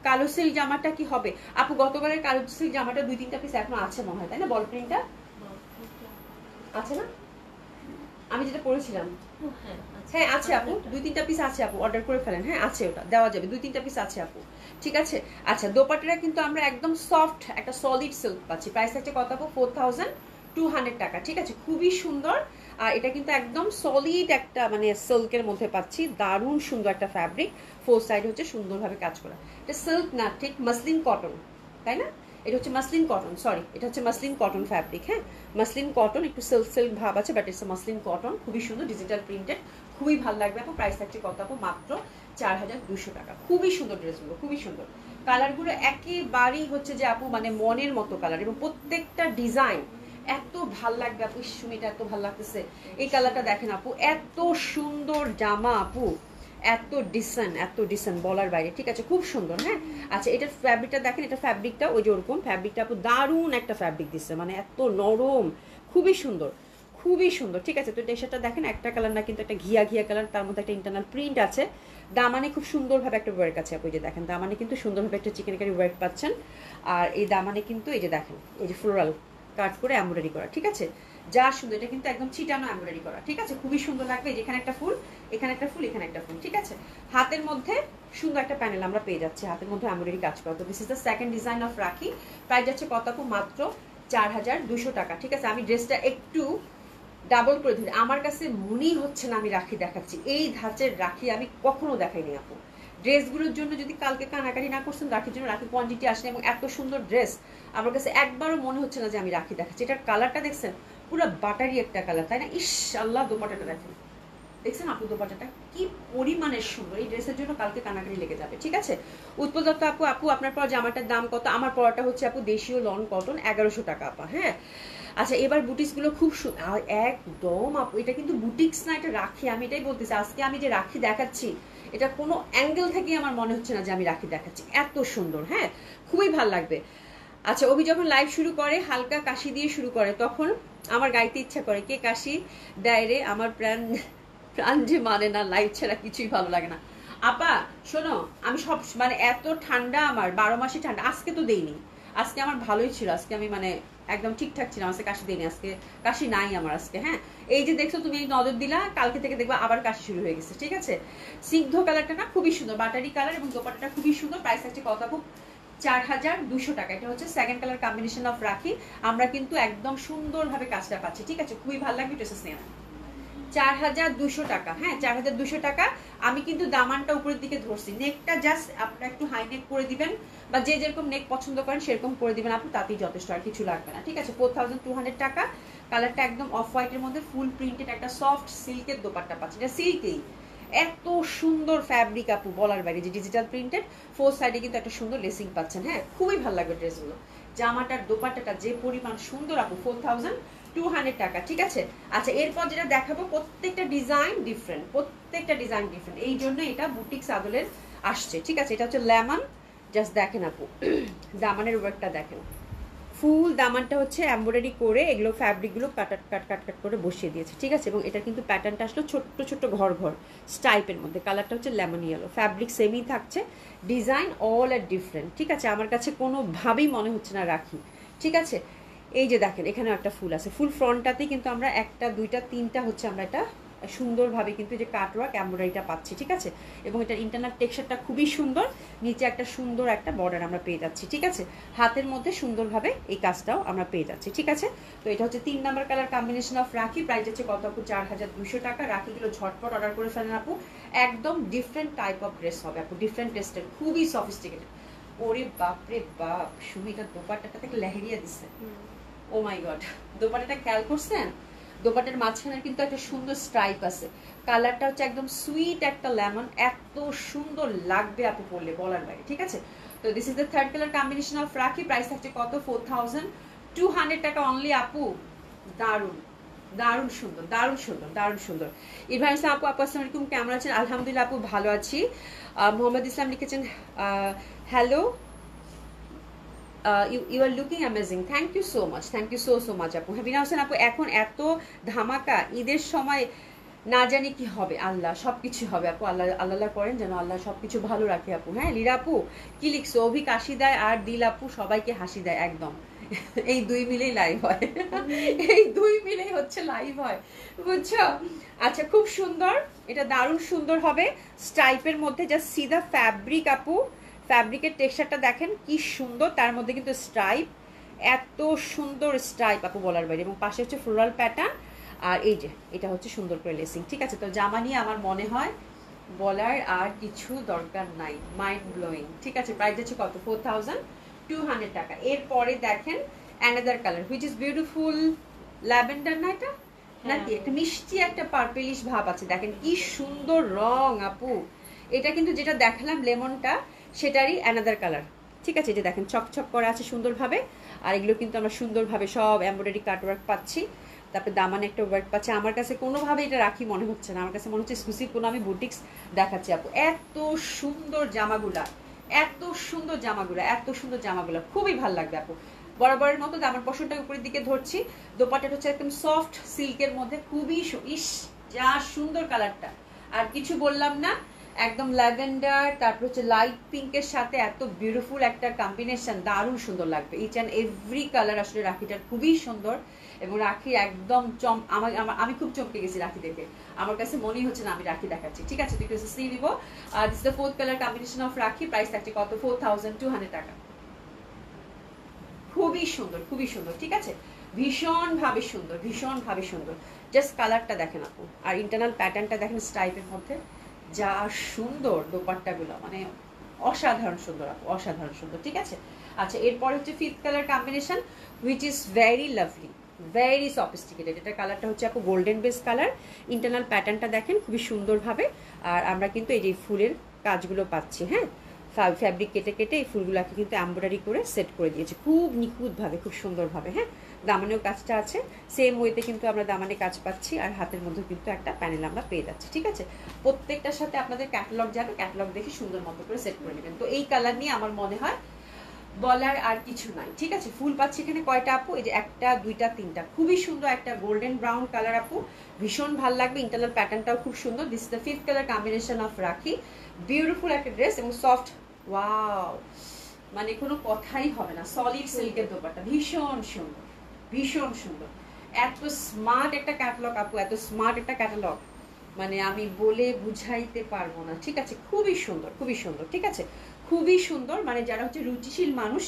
কালো সিল্ক জামাটা কি হবে আপু? গতকালের কালো সিল্ক জামাটা 2-3টা পিস এখনো আছে মনে হয়, তাই না? বল প্রিন্টটা আছে না, আমি যেটা পরেছিলাম, হ্যাঁ আছে আপু, 2-3টা পিস আছে আপু, অর্ডার করে ফেলেন, হ্যাঁ আছে, ওটা দেওয়া যাবে, 2-3টা পিস আছে আপু, ঠিক আছে। আচ্ছা, দোপাট্টাটা কিন্তু আমরা একদম সফট একটা সলিড সিল্ক পাচ্ছি, প্রাইস হচ্ছে কত আপু, 4200 টাকা, ঠিক আছে, খুবই সুন্দর। আর এটা কিন্তু একদম সলিড একটা মানে সিল্কের মধ্যে পাচ্ছি, দারুণ সুন্দর একটা ফ্যাব্রিক, ফোর সাইড হচ্ছে সুন্দরভাবে কাজ করা। এটা সিল্ক না, ঠিক মাসলিন কটন, তাই না? এটা হচ্ছে মাসলিন কটন, সরি, এটা হচ্ছে মাসলিন কটন ফ্যাব্রিক, হ্যাঁ, মাসলিন কটন, একটু সিল্ক সিল্ক ভাব আছে, বাট ইটস মাসলিন কটন, খুবই সুন্দর, ডিজিটাল প্রিন্টেড, খুবই ভালো লাগবে আপু। প্রাইস থাকছে কত আপু, মাত্র 4200 টাকা। খুবই সুন্দর ড্রেসগুলো, খুবই সুন্দর, কালারগুলো একেবারেই হচ্ছে যে আপু মানে মনের মতো কালার, এবং প্রত্যেকটা ডিজাইন এত ভাল লাগবে আপু। সুমিটা এত ভাল লাগতেছে, এই কালারটা দেখেন আপু, এত সুন্দর জামা আপু, এত ডিসেন্ট বলার বাইরে, ঠিক আছে, খুব সুন্দর, হ্যাঁ। আচ্ছা, এটার ফ্যাব্রিকটা দেখেন, এটা ফ্যাব্রিকটা ওই যে ওরকম ফ্যাব্রিকটা আপু, দারুণ একটা ফ্যাব্রিক দিচ্ছে, মানে এত নরম, খুবই সুন্দর, খুবই সুন্দর, ঠিক আছে। তো টেক্সচারটা দেখেন, একটা কালার না কিন্তু একটা ঘিয়া ঘিয়া কালার, তার মধ্যে একটা ইন্টারনাল প্রিন্ট আছে, দামানে খুব সুন্দরভাবে একটা ওয়ার্ক আছে আপু, এই যে দেখেন দামানে কিন্তু সুন্দরভাবে একটা চিকেন কারি ওয়ার্ক পাচ্ছেন। আর এই দামানে কিন্তু এই যে দেখেন, এই যে ফ্লোরাল কাট করে এমব্রয়ডারি করা, ঠিক আছে, যা সুন্দর, এটা কিন্তু একদম ছিটানো এমব্রয়ডারি করা, ঠিক আছে, খুবই সুন্দর লাগবে। যেখানে একটা ফুল, এখানে একটা ফুল, এখানে একটা ফুল, ঠিক আছে। হাতের মধ্যে সুন্দর একটা প্যানেল আমরা পেয়ে যাচ্ছি, হাতের মধ্যে এমব্রয়ডারি কাজ করা। তো this is the second design of রাখি, প্রাইস যাচ্ছে কত আপু, মাত্র 4200 টাকা, ঠিক আছে। আমি ড্রেসটা একটু ডাবল করে ধরি, আমার কাছে মনেই হচ্ছে না আমি রাখি দেখাচ্ছি, এই ধাঁচের রাখি আমি কখনো দেখাইনি আপু। ড্রেসগুলোর জন্য যদি কালকে কানাকাটি না করছেন, রাখির জন্য রাখি কোয়ান্টিটি আসেনি, এবং এত সুন্দর ড্রেস আমার কাছে একবারও মনে হচ্ছে না যে আমি রাখি দেখাচ্ছি। এটার কালারটা দেখছেন, পুরো বাটারি একটা কালার, তাই না? ইস আল্লাহ, দোপাট্টাটা দেখেন, দেখছেন আপু দোপাট্টাটা কি পরিমাণের সুন্দর, এই ড্রেসের জন্য কালকে কানাকাটি লেগে যাবে, ঠিক আছে। উৎপল দত্ত আপু, আপু আপনার পর জামাটার দাম কত? আমার পরাটা হচ্ছে আপু দেশীয় লন কটন, 1100 টাকা আপা, হ্যাঁ। আচ্ছা, এবার বুটিক্সগুলো খুব একদম আপু, এটা কিন্তু বুটিক্স না, এটা রাখি, আমি এটাই বলতেছি, আজকে আমি যে রাখি দেখাচ্ছি, এটা কোনো অ্যাঙ্গেল থেকে আমার মনে হচ্ছে না যে আমি রাখি দেখাচ্ছি, এত সুন্দর, হ্যাঁ, খুবই ভাল লাগবে। আচ্ছা, অভি যখন লাইভ শুরু করে হালকা কাশি দিয়ে শুরু করে, তখন আমার গাইতে ইচ্ছা করে, কে কাশি দেয় রে আমার প্রাণ, প্রাণ যে মানে না, লাইভ ছাড়া কিছুই ভালো লাগে না। আপা শোনো, আমি সব মানে এত ঠান্ডা, আমার 12 মাসে ঠান্ডা, আজকে তো দেইনি, আজকে আমার ভালোই ছিল, আজকে আমি মানে একদম ঠিকঠাক ছিলাম, আজকে কাশি দিইনি, আজকে কাশি নাই আমার আজকে, হ্যাঁ। এই যে দেখছো তুমি, এই নজর দিলা, কালকে থেকে দেখবা আবার কাশি শুরু হয়ে গেছে, ঠিক আছে। সিগ্ধ কালারটা না খুবই সুন্দর, বাটারি কালার, এবং দোপাট্টাটা খুবই সুন্দর, প্রাইস আছে কত আপু, 4200 টাকা। এটা হচ্ছে সেকেন্ড কালার কম্বিনেশন অফ রাখি, আমরা কিন্তু একদম সুন্দরভাবে কাজটা পাচ্ছি, ঠিক আছে, খুবই ভালো লাগবে, ড্রেসেস নিয়ে 4200 টাকা, হ্যাঁ 4200 টাকা। আমি কিন্তু দামানটা উপরের দিকে ধরছি, নেকটা জাস্ট আপনারা একটু হাই নেক করে দিবেন, বা যে যেরকম নেক পছন্দ করেন সেরকম করে দিবেন আপু, তাতেই যথেষ্ট, আর কিছু লাগবে না, ঠিক আছে। 4200 টাকা। কালারটা একদম অফ হোয়াইটের মধ্যে ফুল প্রিন্টেড একটা সফট সিল্কের দোপাট্টা পাচ্ছি, এটা সিল্কেই, এত সুন্দর ফ্যাব্রিক আপু বলার বাইরে, যে ডিজিটাল প্রিন্টেড, ফোর সাইডে কিন্তু একটা সুন্দর লেসিং পাচ্ছেন, হ্যাঁ, খুবই ভালো লাগবে ড্রেসগুলো। জামাটার দোপাট্টাটা যে পরিমাণ সুন্দর আপু, 200 টাকা, ঠিক আছে। আচ্ছা এরপর যেটা দেখাবো প্রত্যেকটা ডিজাইন ডিফারেন্ট, প্রত্যেকটা ডিজাইন ডিফারেন্ট, এই জন্য এটা বুটিক্স আদলের আসছে, ঠিক আছে। এটা হচ্ছে লেমন, জাস্ট দেখেন আপু দামানের ওয়ার্কটা দেখেন, ফুল দামানটা হচ্ছে এমব্রয়ডারি করে এগুলো ফ্যাব্রিকগুলো কাট করে বসিয়ে দিয়েছে, ঠিক আছে। এবং এটা কিন্তু প্যাটার্নটা আসলে ছোট্ট ছোট্ট ঘর ঘর স্টাইপের মধ্যে, কালারটা হচ্ছে লেমন ইয়েলো, ফ্যাব্রিক সেমই থাকছে, ডিজাইন অল আর ডিফারেন্ট, ঠিক আছে। আমার কাছে কোনোভাবেই মনে হচ্ছে না রাখি, ঠিক আছে। এই যে দেখেন এখানে একটা ফুল আছে, ফুল ফ্রন্টটাতে কিন্তু আমরা একটা দুইটা তিনটা হচ্ছে আমরা এটা সুন্দরভাবে কিন্তু যে কাটওয়ার্ক এমব্রয়ডারিটা পাচ্ছি, ঠিক আছে। এবং এটার ইন্টারনাল টেক্সচারটা খুবই সুন্দর, নিচে একটা সুন্দর একটা বর্ডার আমরা পেয়ে যাচ্ছি, ঠিক আছে। হাতের মধ্যে সুন্দরভাবে এই কাজটাও আমরা পেয়ে যাচ্ছি, ঠিক আছে। তো এটা হচ্ছে 3 নাম্বার কালার কম্বিনেশন অফ রাখি, প্রাইস হচ্ছে কত আপু? 4200 টাকা। রাখিগুলো ঝটপট অর্ডার করে ফেলেন আপু, একদম ডিফারেন্ট টাইপ অফ ড্রেস হবে আপু, ডিফারেন্ট টেস্টের, খুবই সফিস্টিকেটেড। ওরে বাপরে বাপ, সুমিটা দোপাট্টাটা থেকে লেহেরিয়া দিচ্ছে, ও মাই গড। দোপাট্টাটা খেয়াল করছেন? দোপাট্টার মাঝখানে কিন্তু একটা সুন্দর স্ট্রাইপ আছে, কালারটা হচ্ছে একদম সুইট একটা লেমন, এত সুন্দর লাগবে আপু পরলে বলার বাইরে, ঠিক আছে। তো this is the third colour combination of রাখি, প্রাইস থাকছে কত? 4200 টাকা অনলি আপু। দারুন দারুণ সুন্দর, দারুণ সুন্দর, দারুণ সুন্দর। ইরফান ইসলাম আপু, আপু আসসালামু আলাইকুম, কেমন আছেন? আলহামদুলিল্লাহ আপু ভালো আছি। মোহাম্মদ ইসলাম লিখেছেন hello, you are looking amazing, thank you so much, thank you so much আপু। হাবিনা হোসেন আপু, এখন এত ধামাকা ঈদের সময়, না জানি কি হবে, আল্লাহ সবকিছু হবে আপু, আল্লাহ আল্লাহ করেন যেন আল্লাহ সবকিছু ভালো রাখে আপু। হ্যাঁ লীরা আপু কি লিখছো? অভিক হাসি দেয় আর দিল আপু সবাইকে হাসি দেয়, একদম এই দুই মিলেই লাইভ হয়, এই দুই মিলেই হচ্ছে লাইভ হয়, বুঝছো। আচ্ছা খুব সুন্দর, এটা দারুণ সুন্দর হবে স্টাইপের মধ্যে, জাস্ট সি দা ফ্যাব্রিক আপু, ফ্যাব্রিকের টেক্সচারটা দেখেন কি সুন্দর, তার মধ্যে কিন্তু স্ট্রাইপ, এত সুন্দর স্ট্রাইপ আপু বলার বাইরে, এবং পাশে হচ্ছে ফ্লোরাল প্যাটার্ন, আর এই যে এটা হচ্ছে সুন্দর করে লেসিং, ঠিক আছে। তো জামা নিয়ে আমার মনে হয় বলার আর কিছু দরকার নাই, মাইন্ড ব্লোয়িং, ঠিক আছে। প্রাইস হচ্ছে কত? 4200 টাকা। এরপরে দেখেন another colour which is beautiful, lavender না এটা নাকি একটা মিষ্টি একটা পার্পেলিশ ভাব আছে, দেখেন কি সুন্দর রং আপু। এটা কিন্তু যেটা দেখালাম লেমনটা, সেটারই অ্যানাদার কালার, ঠিক আছে। যে দেখেন ছকছক করা আছে সুন্দরভাবে, আর এগুলো কিন্তু আমরা সুন্দরভাবে সব এমব্রয়ডারি কাটওয়ার্ক পাচ্ছি, তারপরে দামানে একটা ওয়ার্ক পাচ্ছি। আমার কাছে কোনোভাবে এটা রাখি মনে হচ্ছে না, আমার কাছে মনে হচ্ছে এক্সক্লুসিভ কোনো আমি বুটিক্স দেখাচ্ছি আপু। এত সুন্দর জামাগুলা, এত সুন্দর জামাগুলা, এত সুন্দর জামাগুলা, খুবই ভালো লাগবে আপু। বরাবরের মতো দামার পশনটা উপরের দিকে ধরছি, দোপাট্টাটা হচ্ছে একদম সফট সিল্কের মধ্যে, খুবই ইস যা সুন্দর কালারটা, আর কিছু বললাম না, একদম ল্যাভেন্ডার, তারপর হচ্ছে লাইট পিঙ্কের সাথে এত বিউটিফুল একটা কম্বিনেশন, দারুণ সুন্দর লাগবে। ইচ অ্যান্ড এভরি কালার আসলে রাখিটার খুবই সুন্দর, এবং রাখি একদম আমি খুব চমকে গেছি রাখি দেখে, আমার কাছে মনেই হচ্ছে না আমি রাখি দেখাচ্ছি, ঠিক আছে। তুই সি দিব, this the fourth colour combination of রাখি, প্রাইস থাকছে কত? 4200 টাকা। খুবই সুন্দর, খুবই সুন্দর, ঠিক আছে, ভীষণ ভাবে সুন্দর, ভীষণ ভাবে সুন্দর। জাস্ট কালারটা দেখেন আপু, আর ইন্টারনাল প্যাটার্নটা দেখেন স্ট্রাইপের মধ্যে, যা সুন্দর দোপাট্টাগুলো, মানে অসাধারণ সুন্দর আপু, অসাধারণ সুন্দর, ঠিক আছে। আচ্ছা এরপর হচ্ছে fifth colour combination which is very lovely, very sophisticated. এটা কালারটা হচ্ছে আপু গোল্ডেন বেস কালার, ইন্টারনাল প্যাটার্নটা দেখেন খুবই সুন্দরভাবে, আর আমরা কিন্তু এই যে ফুলের কাজগুলো পাচ্ছি, হ্যাঁ ফ্যাব্রিক কেটে কেটে এই ফুলগুলোকে কিন্তু এমব্রয়ডারি করে সেট করে দিয়েছে খুব নিখুঁতভাবে, খুব সুন্দরভাবে। হ্যাঁ দামানেও কাজটা আছে সেম ওয়েতে, কিন্তু আমরা দামানে কাজ পাচ্ছি, আর হাতের মধ্যে কিন্তু একটা প্যানেল আমরা পেয়ে যাচ্ছি, ঠিক আছে। প্রত্যেকটার সাথে আপনাদের ক্যাটালগ যাবে, ক্যাটালগ দেখে সুন্দর মতো করে সেট করে নেবেন। তো এই কালার নিয়ে আমার মনে হয় বলার আর কিছু নাই, ঠিক আছে। ফুল পাচ্ছি এখানে কয়টা আপু? এই যে একটা দুইটা তিনটা, খুবই সুন্দর একটা গোল্ডেন ব্রাউন কালার আপু, ভীষণ ভালো লাগবে, ইন্টারনাল প্যাটার্নটাও খুব সুন্দর। This is the fifth colour combination of রাখি, বিউটিফুল একটা ড্রেস এবং সফট, ওয়াও মানে কোনো কথাই হবে না, সলিড সিল্কের দোপাট্টা, ভীষণ সুন্দর, ভীষণ সুন্দর। এত স্মার্ট একটা ক্যাটালগ আপু, এত স্মার্ট একটা ক্যাটালগ, মানে আমি বলে বুঝাইতে পারবো না, ঠিক আছে। খুবই সুন্দর, খুবই সুন্দর, ঠিক আছে, খুবই সুন্দর। মানে যারা হচ্ছে রুচিশীল মানুষ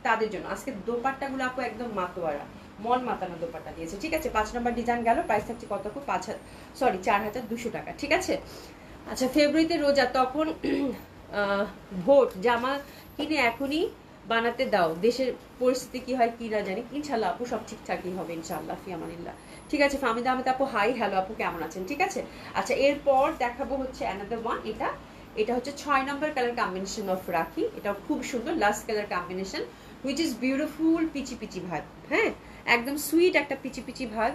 তাদের জন্য আজকে দোপাট্টাগুলো আপু একদম মাতোয়ারা, মন মাতানো দোপাট্টা দিয়েছে, ঠিক আছে। 5 নম্বর ডিজাইন গেল, প্রাইস থাকছে কত? 4200 টাকা, ঠিক আছে। আচ্ছা ফেব্রুয়ারিতে রোজা, তখন ভোট জামা কিনে এখনই বানাতে দাও, দেশের পরিস্থিতি কি হয় কি না জানি, ইনশাল্লাহ আপু সব ঠিকঠাকই হবে ইনশাল্লাহ, ফিয়ামানিল্লাহ, ঠিক আছে। ফাহমিদা আহমেদ আপু হাই, হ্যালো আপু কেমন আছেন, ঠিক আছে। আচ্ছা এরপর দেখাবো হচ্ছে অ্যানাদার ওয়ান, এটা হচ্ছে 6 নম্বর কালার কম্বিনেশন অফ রাখি, এটা খুব সুন্দর last colour combination which is beautiful peachy peachy ভাব, হ্যাঁ একদম সুইট একটা পিচি পিচি ভাব,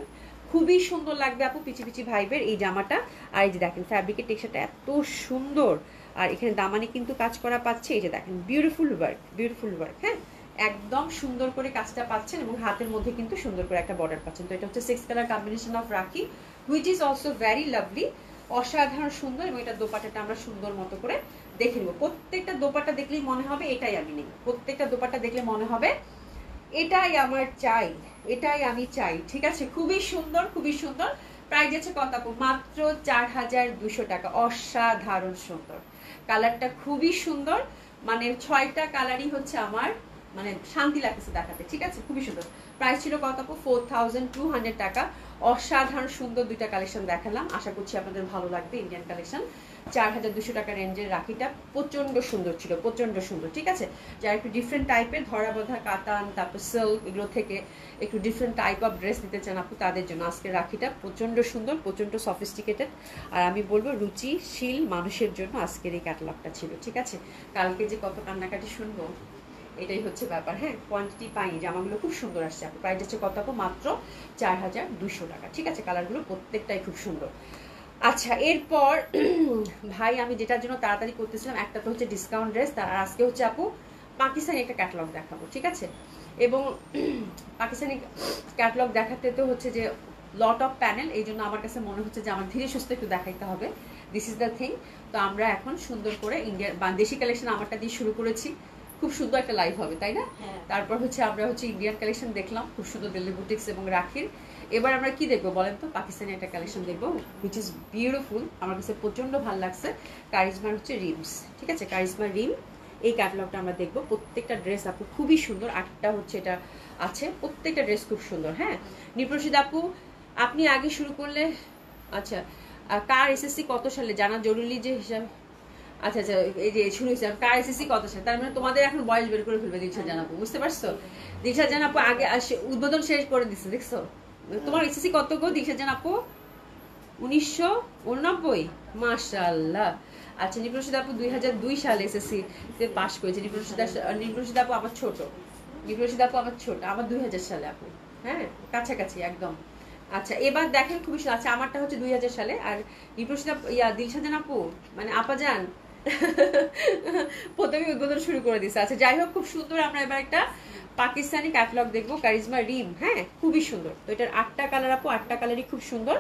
খুবই সুন্দর লাগবে আপু পিচি পিচি ভাইবের এই জামাটা। আর এই যে দেখেন ফ্যাব্রিকের টেক্সচারটা এত সুন্দর, আর এখানে দামানে কিন্তু কাজ করা পাচ্ছে। এই যে দেখেন বিউটিফুল ওয়ার্ক, হ্যাঁ একদম সুন্দর করে কাজটা পাচ্ছেন, এবং হাতের মধ্যে কিন্তু সুন্দর করে একটা বর্ডার পাচ্ছেন। তো এটা হচ্ছে 6 কালার কম্বিনেশন অফ রাখি, which is also very lovely, অসাধারণ সুন্দর। এবং এটা দোপাট্টাটা আমরা সুন্দর মতো করে দেখে নেবো। প্রত্যেকটা দোপাট্টা দেখলেই মনে হবে এটাই আমি নেই, প্রত্যেকটা দোপাট্টা দেখলে মনে হবে এটাই আমার চাই, এটাই আমি চাই। ঠিক আছে, খুবই সুন্দর, খুবই সুন্দর। প্রাইস আছে কত আপু? মাত্র 4200 টাকা। অসাধারণ সুন্দর, কালারটা খুবই সুন্দর, মানে 6টা কালারই হচ্ছে আমার মানে শান্তি লাগতেছে দেখাতে। ঠিক আছে, খুবই সুন্দর। প্রাইস ছিল কত আপু? 4200 টাকা। অসাধারণ সুন্দর দুইটা কালেকশন দেখালাম, আশা করছি আপনাদের ভালো লাগবে। ইন্ডিয়ান কালেকশন 4200 টাকা রেঞ্জের রাখিটা প্রচন্ড সুন্দর ছিল, প্রচন্ড সুন্দর। ঠিক আছে, যারা একটু ডিফারেন্ট টাইপের ধরা বাঁধা কাতান, তারপর সিল্ক, এগুলো থেকে একটু ডিফারেন্ট টাইপ অফ ড্রেস নিতে চান আপু, তাদের জন্য আজকে রাখিটা প্রচন্ড সুন্দর, প্রচন্ড সফিস্টিকেটেড। আর আমি বলবো রুচিশীল মানুষের জন্য আজকের এই ক্যাটালগটা ছিল। ঠিক আছে, কালকে যে কত কান্নাকাটি শুনবো এটাই হচ্ছে ব্যাপার। হ্যাঁ, কোয়ান্টিটি পাইনি, জামাগুলো খুব সুন্দর আসছে আপু। প্রাইস হচ্ছে কত আপু? মাত্র 4200 টাকা। ঠিক আছে, কালারগুলো প্রত্যেকটাই খুব সুন্দর। আচ্ছা, এরপর ভাই আমি যেটার জন্য তাড়াতাড়ি করতেছিলাম, একটা তো হচ্ছে ডিসকাউন্ট ড্রেস, তার আজকে হচ্ছে আপু পাকিস্তানি একটা ক্যাটালগ দেখাবো। ঠিক আছে, এবং পাকিস্তানি ক্যাটালগ দেখাতে তো হচ্ছে যে লট অফ প্যানেল, এই জন্য আমার কাছে মনে হচ্ছে যে আমার ধীরে সুস্থ একটু দেখাইতে হবে। This is the thing. তো আমরা এখন সুন্দর করে ইন্ডিয়ান বাংলাদেশি কালেকশন আমারটা দিয়ে শুরু করেছি, খুব সুন্দর একটা লাইভ হবে, তাই না? তারপর হচ্ছে আমরা হচ্ছে ইন্ডিয়ান কালেকশন দেখলাম, খুব সুন্দর দিল্লি বুটিক্স এবং রাখির। এবার আমরা কি দেখবো বলেন তো? পাকিস্তানি একটা কালেকশন দেখবো, হুইচ ইজ বিউটিফুল, আমার কাছে প্রচন্ড ভালো লাগছে। কারিজমার হচ্ছে রিমস। ঠিক আছে, কারিজমার রিম, এই ক্যাটালগটা আমরা দেখবো। প্রত্যেকটা ড্রেস আপু খুবই সুন্দর, 8টা হচ্ছে এটা আছে, প্রত্যেকটা ড্রেস খুব সুন্দর। হ্যাঁ, নিপ্রসিদ আপু আপনি আগে শুরু করলে। আচ্ছা, কার এসএসসি কত সালে জানা জরুরি যে হিসাব। আচ্ছা আচ্ছা, এই যে শুরু হয়েছে কার এসএসসি কত সালে, তার মানে তোমাদের এখন বয়স বের করে ফেলবে দিলশাদ জানাবো, বুঝতে পারছো? দিলশাদ জানাবো আগে উদ্বোধন শেষ করে দিচ্ছে, দেখছো? তোমার এসএসসি কত গো দিলশাদ জানাবো? 1989। মাশাআল্লাহ। আচ্ছা, নিপ্রসিদ আপু 2002 সালে এসএসসি তে পাশ করেছে। নিপ্রসিদ আপু আমার ছোট, নিপ্রসিদ আপু আমার ছোট, আমার 2000 সালে আপু। হ্যাঁ, কাছাকাছি একদম। আচ্ছা, এবার দেখেন খুবই সুন্দর। আচ্ছা, আমারটা হচ্ছে 2000 সালে, আর নিপ্রসিদ দিলশাদ আপু মানে আপাজান প্রথমে উদ্বোধন শুরু করে দিচ্ছে। আচ্ছা, যাই হোক, খুব সুন্দর। আমরা এবার একটা পাকিস্তানি ক্যাটালগ দেখবো, কারিজমা রিম। হ্যাঁ, খুবই সুন্দর। তো এটার 8টা কালার আপু, 8টা কালারই খুব সুন্দর,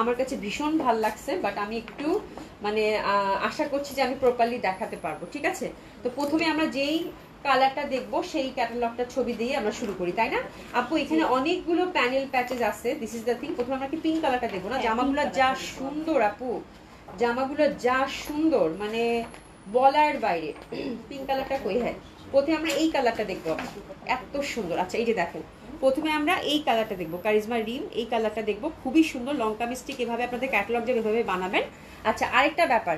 আমার কাছে ভীষণ ভালো লাগছে। বাট আমি একটু মানে আশা করছি যে আমি প্রপারলি দেখাতে পারবো। ঠিক আছে, তো প্রথমে আমরা যেই কালারটা দেখবো সেই ক্যাটালগটা ছবি দিয়ে আমরা শুরু করি, তাই না আপু? এখানে অনেকগুলো প্যানেল প্যাচেস আছে। This is the thing. প্রথমে আমরা কি পিঙ্ক কালারটা দেখবো না? জামাগুলো যা সুন্দর আপু, জামাগুলো যা সুন্দর, মানে বলার বাইরে। পিঙ্ক কালারটা কই? হ্যাঁ, প্রথমে আমরা এই কালারটা দেখবো, এত সুন্দর। আচ্ছা, এই যে দেখেন, প্রথমে আমরা এই কালারটা দেখবো, কারিজমা রিম, এই কালারটা দেখবো, খুবই সুন্দর। লঙ্কা মিস্টিক এভাবে আপনাদের ক্যাটালগ যে এভাবে বানাবেন। আচ্ছা, আরেকটা ব্যাপার,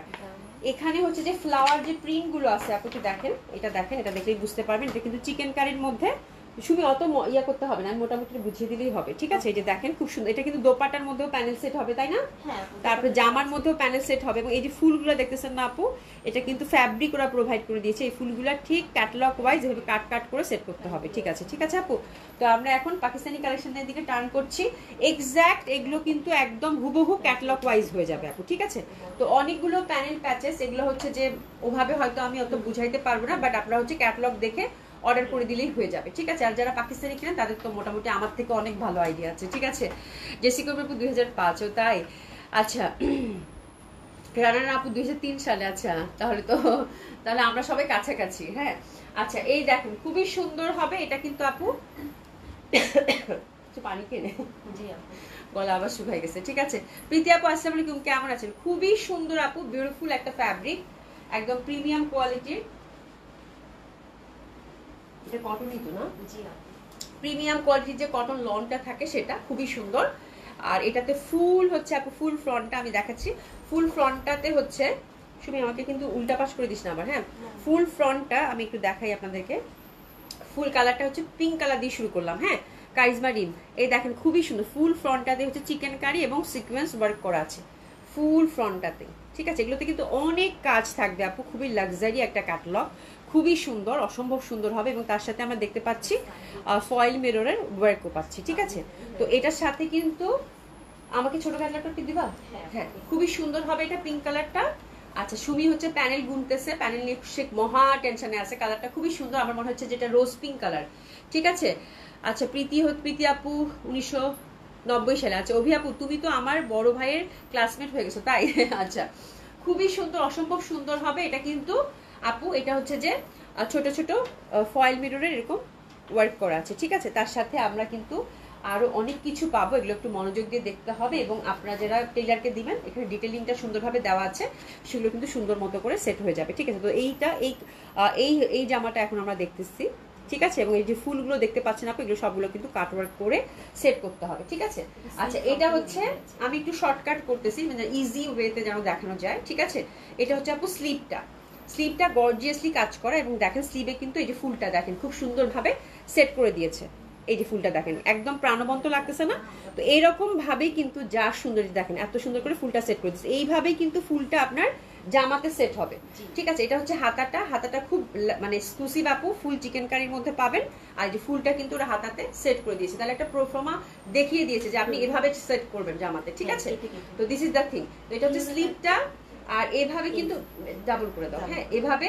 এখানে হচ্ছে যে ফ্লাওয়ার যে প্রিন্ট গুলো আছে আপনি একটু দেখেন, এটা দেখেন, এটা দেখলেই বুঝতে পারবেন এটা কিন্তু চিকেন কারির মধ্যে। শুধু অত ইয়া করতে হবে না, আমি মোটামুটি বুঝিয়ে দিলেই হবে। ঠিক আছে, এই যে দেখেন খুব সুন্দর, এটা কিন্তু দোপাটার মধ্যেও প্যানেল সেট হবে, তাই না? তারপরে জামার মধ্যেও প্যানেল সেট হবে। এবং এই যে ফুলগুলো দেখতেছেন না আপু, এটা কিন্তু ফ্যাব্রিক ওরা প্রোভাইড করে দিয়েছে। এই ফুলগুলো ঠিক ক্যাটালগ ওয়াইজ এভাবে কাট কাট করে সেট করতে হবে। ঠিক আছে, ঠিক আছে আপু। তো আমরা এখন পাকিস্তানি কালেকশনের দিকে টার্ন করছি। এক্স্যাক্ট এগুলো কিন্তু একদম হুবহু ক্যাটালগ ওয়াইজ হয়ে যাবে আপু। ঠিক আছে, তো অনেকগুলো প্যানেল প্যাচেস, এগুলো হচ্ছে যে ওভাবে হয়তো আমি অত বুঝাইতে পারবো না, বাট আপনারা হচ্ছে ক্যাটালগ দেখে অর্ডার করে দিলেই হয়ে যাবে। ঠিক আছে, আর যারা পাকিস্তানি কিনেন তাদের তো মোটামুটি আমার থেকে অনেক ভালো আইডিয়া আছে। ঠিক আছে, জেসিকা আপু 2005, ও তাই? আচ্ছা, রানা আপু 2003 সালে। আচ্ছা, তাহলে আমরা সবাই কাছাকাছি। হ্যাঁ, আচ্ছা, এই দেখুন খুবই সুন্দর হবে এটা কিন্তু আপু। পানি কেনে গলা আবার শুকাই গেছে। ঠিক আছে, প্রীতি আপু আসসালামু আলাইকুম, কেমন আছেন? খুবই সুন্দর আপু, বিউটিফুল একটা ফ্যাব্রিক, একদম প্রিমিয়াম কোয়ালিটির। এটা কটনই তো না? প্রিমিয়াম কোয়ালিটির যে কটন লনটা থাকে সেটা খুবই সুন্দর। আর এটাতে ফুল হচ্ছে আপু, ফুল ফ্রন্টটা আমি দেখাচ্ছি। ফুল ফ্রন্টটাতে হচ্ছে, সুমি আমাকে কিন্তু উল্টা পাশ করে দিস না আবার। হ্যাঁ, ফুল ফ্রন্টটা আমি একটু দেখাই আপনাদেরকে। ফুল কালারটা হচ্ছে পিঙ্ক কালার দিয়ে শুরু করলাম। হ্যাঁ, কারিজমা রিম, এই দেখেন খুবই সুন্দর। ফুল ফ্রন্টটাতে হচ্ছে চিকেন কারি এবং সিকোয়েন্স ওয়ার্ক করা আছে ফুল ফ্রন্টটাতে। ঠিক আছে, এগুলোতে কিন্তু অনেক কাজ থাকবে আপু, খুবই লাক্সারি একটা ক্যাটালগ, খুবই সুন্দর, অসম্ভব সুন্দর হবে। এবং তার সাথে আমরা দেখতে পাচ্ছি ফয়েল মিররের ওয়ার্কও পাচ্ছি, ঠিক আছে। তো এটার সাথে কিন্তু আমাকে ছোট ক্যাটলগটা একটু দিবা? হ্যাঁ, খুবই সুন্দর হবে এটা, পিঙ্ক কালারটা। আচ্ছা, সুমি হচ্ছে প্যানেল গুনতেছে, প্যানেল নিয়ে সে মহা টেনশনে আছে। কালারটা খুবই সুন্দর, আমার মনে হচ্ছে যেটা রোজ পিঙ্ক কালার, ঠিক আছে। আচ্ছা, প্রীতি আপু 1990 সালে। আচ্ছা, অভি আপু তুমি তো আমার বড় ভাইয়ের ক্লাসমেট হয়ে গেছো, তাই? আচ্ছা, খুবই সুন্দর, অসম্ভব সুন্দর হবে এটা কিন্তু আপু। এটা হচ্ছে যে ছোট ছোট ফয়েল মিররের এরকম ওয়ার্ক করা আছে, ঠিক আছে। তার সাথে আমরা কিন্তু আরো অনেক কিছু পাবো, এগুলো একটু মনোযোগ দিয়ে দেখতে হবে। এবং আপনারা যারা টেইলারকে দিবেন, এখানে ডিটেলিংটা সুন্দরভাবে দেওয়া আছে, সেগুলো কিন্তু সুন্দর মতো করে সেট হয়ে যাবে, ঠিক আছে। তো এইটা এই জামাটা এখন আমরা দেখতেছি, ঠিক আছে। এবং এই যে ফুলগুলো দেখতে পাচ্ছেন আপনি, এগুলো সবগুলো কিন্তু কাটওয়ার্ক করে সেট করতে হবে, ঠিক আছে। আচ্ছা, এটা হচ্ছে আমি একটু শর্টকাট করতেছি, মানে ইজি ওয়েতে যেন দেখানো যায়, ঠিক আছে। এটা হচ্ছে আপু স্লিভটা গর্জিয়াসলি কাজ করা। এবং দেখেন স্লিভে কিন্তু এই যে ফুলটা দেখেন খুব সুন্দরভাবে সেট করে দিয়েছে। এই যে ফুলটা দেখেন একদম প্রাণবন্ত লাগতেছে না? তো এইরকম ভাবেই কিন্তু যা সুন্দর, দেখেন এত সুন্দর করে ফুলটা সেট করে দিচ্ছে। এইভাবেই কিন্তু ফুলটা আপনার জামাতে সেট হবে, ঠিক আছে। এটা হচ্ছে হাতাটা খুব মানে এক্সক্লুসিভ আপু, ফুল চিকেন কারির মধ্যে পাবেন। আর এই যে ফুলটা কিন্তু ওরা হাতাতে সেট করে দিয়েছে, তাহলে একটা প্রোফর্মা দেখিয়ে দিয়েছে যে আপনি এভাবে সেট করবেন জামাতে, ঠিক আছে। তো দিস ইজ দ্য থিং। তো এটা হচ্ছে স্লিভটা। আর এভাবে কিন্তু ডাবল করে দাও, হ্যাঁ, এভাবে